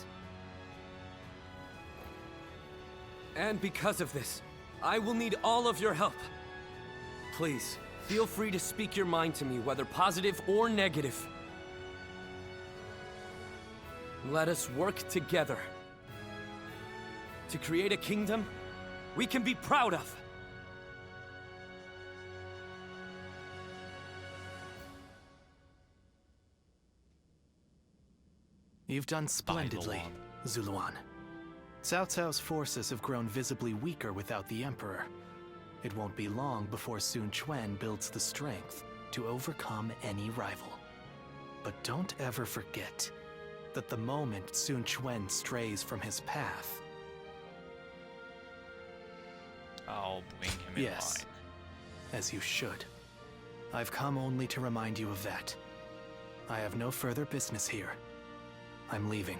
And because of this, I will need all of your help. Please, feel free to speak your mind to me, whether positive or negative. Let us work together to create a kingdom we can be proud of. You've done splendidly, Zuluan. Cao Cao's forces have grown visibly weaker without the Emperor. It won't be long before Sun Quan builds the strength to overcome any rival. But don't ever forget that the moment Sun Quan strays from his path... I'll bring him in Yes, line. as you should. I've come only to remind you of that. I have no further business here. I'm leaving.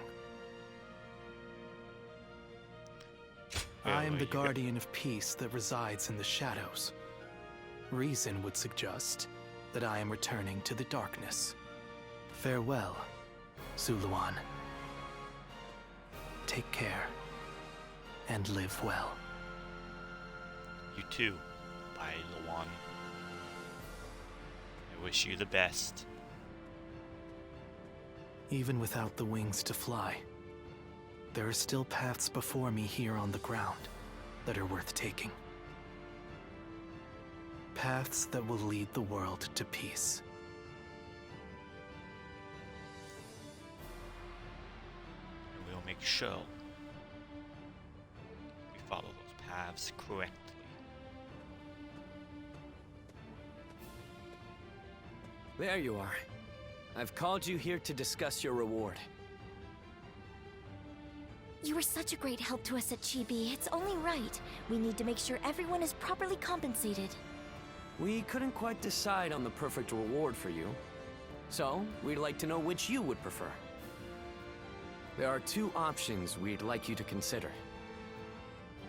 I am the guardian of peace that resides in the shadows. Reason would suggest that I am returning to the darkness. Farewell, Zuluan. Take care, and live well. You too, Bai Luan. I wish you the best. Even without the wings to fly, there are still paths before me here on the ground that are worth taking. Paths that will lead the world to peace. And we'll make sure we follow those paths correctly. There you are. I've called you here to discuss your reward. You were such a great help to us at Chibi. It's only right. We need to make sure everyone is properly compensated. We couldn't quite decide on the perfect reward for you. So, we'd like to know which you would prefer. There are two options we'd like you to consider.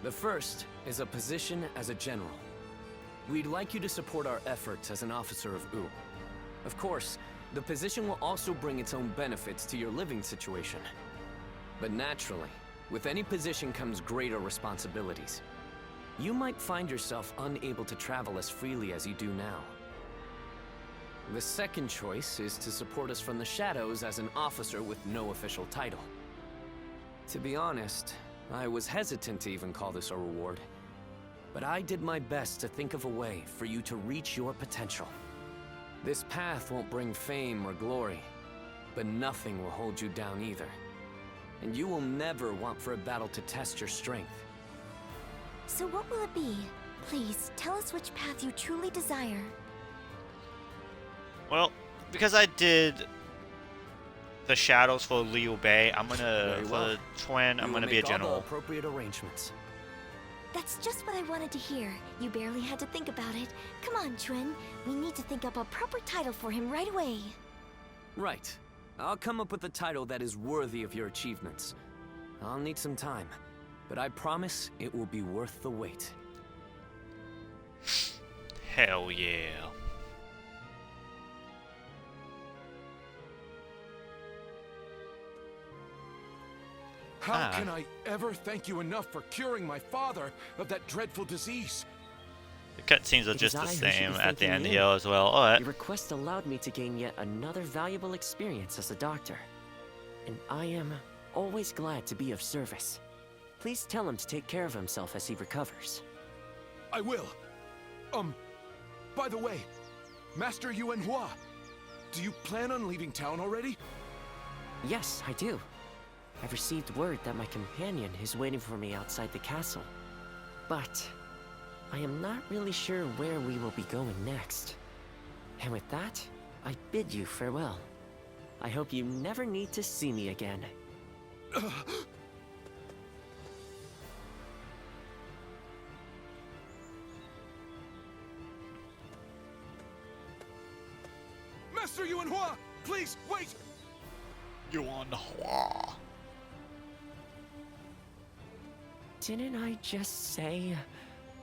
The first is a position as a general. We'd like you to support our efforts as an officer of Wu. Of course, the position will also bring its own benefits to your living situation. But naturally, with any position comes greater responsibilities. You might find yourself unable to travel as freely as you do now. The second choice is to support us from the shadows as an officer with no official title. To be honest, I was hesitant to even call this a reward. But I did my best to think of a way for you to reach your potential. This path won't bring fame or glory, but nothing will hold you down either. And you will never want for a battle to test your strength. So what will it be? Please, tell us which path you truly desire. Well, because I did the shadows for Liu Bei, I'm gonna Very for well. Twin. I'm We will gonna be a make all the general. appropriate arrangements. That's just what I wanted to hear. You barely had to think about it. Come on, Chuen. We need to think up a proper title for him right away. Right. I'll come up with a title that is worthy of your achievements. I'll need some time, but I promise it will be worth the wait. Hell yeah. How can I ever thank you enough for curing my father of that dreadful disease? The cutscenes are It just is the I who should same be at the thanking end you. here as well. Alright. Your request allowed me to gain yet another valuable experience as a doctor. And I am always glad to be of service. Please tell him to take care of himself as he recovers. I will. By the way, Master Yuan Hua, do you plan on leaving town already? Yes, I do. I've received word that my companion is waiting for me outside the castle. But I am not really sure where we will be going next. And with that, I bid you farewell. I hope you never need to see me again. Master Yuanhua! Please, wait! Yuanhua. Didn't I just say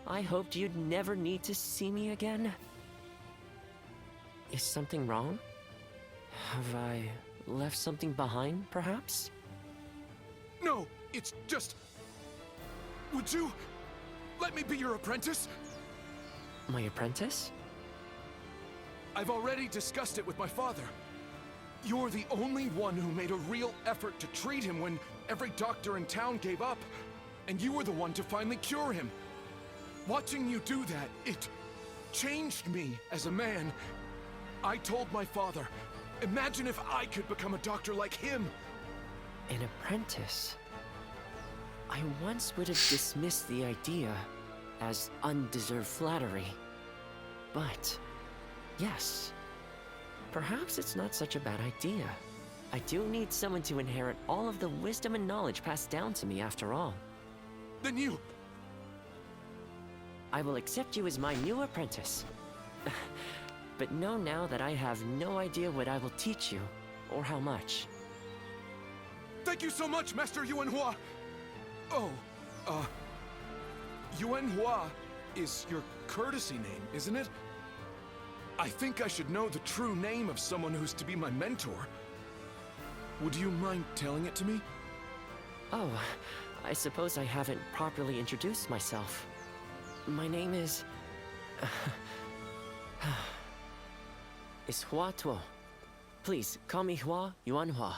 I hoped you'd never need to see me again? Is something wrong? Have I left something behind, perhaps? No, it's just... Would you let me be your apprentice? My apprentice? I've already discussed it with my father. You're the only one who made a real effort to treat him when every doctor in town gave up. And you were the one to finally cure him. Watching you do that, it changed me as a man. I told my father, imagine if I could become a doctor like him. An apprentice? I once would have dismissed the idea as undeserved flattery. But, yes, perhaps it's not such a bad idea. I do need someone to inherit all of the wisdom and knowledge passed down to me after all. Then you... I will accept you as my new apprentice. But know now that I have no idea what I will teach you, or how much. Thank you so much, Master Yuanhua! Oh, Yuanhua is your courtesy name, isn't it? I think I should know the true name of someone who's to be my mentor. Would you mind telling it to me? Oh, I suppose I haven't properly introduced myself. My name is... is Hua Tuo. Please, call me Hua Yuanhua.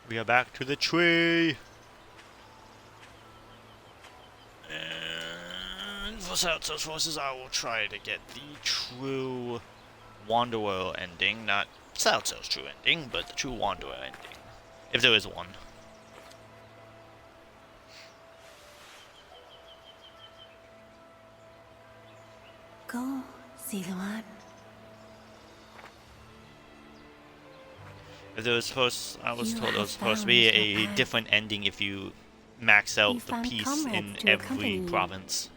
We are back to the tree. And for Cao Cao's forces, I will try to get the true Wanderer ending. Not Cao Cao's true ending, but the true Wanderer ending. If there is one. Go, Ziluan. If there was supposed, I was told it was supposed to be a different ending if you max out the piece in every province.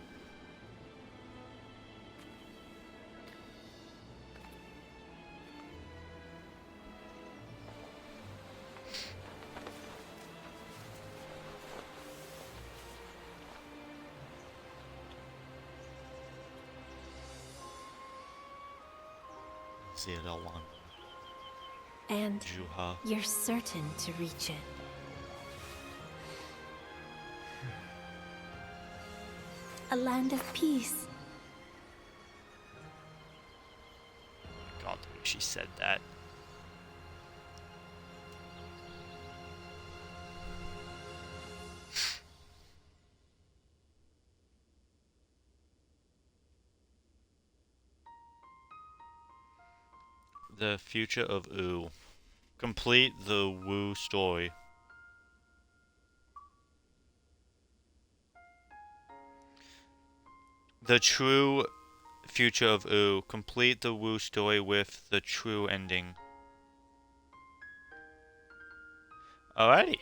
Ziluan. And Zhuha. you're certain to reach it. A land of peace. God, the way she said that. The future of Wu. Complete the Wu story. The true future of Wu. Complete the Wu story with the true ending. Alrighty.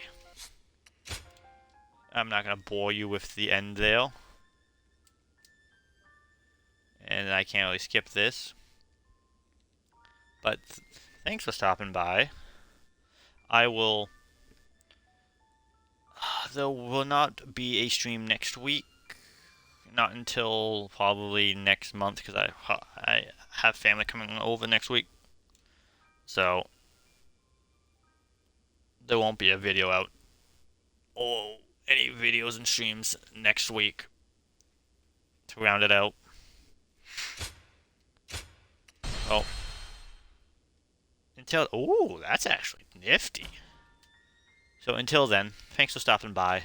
I'm not gonna bore you with the end there. And I can't really skip this. But thanks for stopping by. I will... there will not be a stream next week. Not until probably next month, because I have family coming over next week. So, there won't be a video out. Or any videos and streams next week. To round it out. Oh. Until, ooh, that's actually nifty. So until then, thanks for stopping by.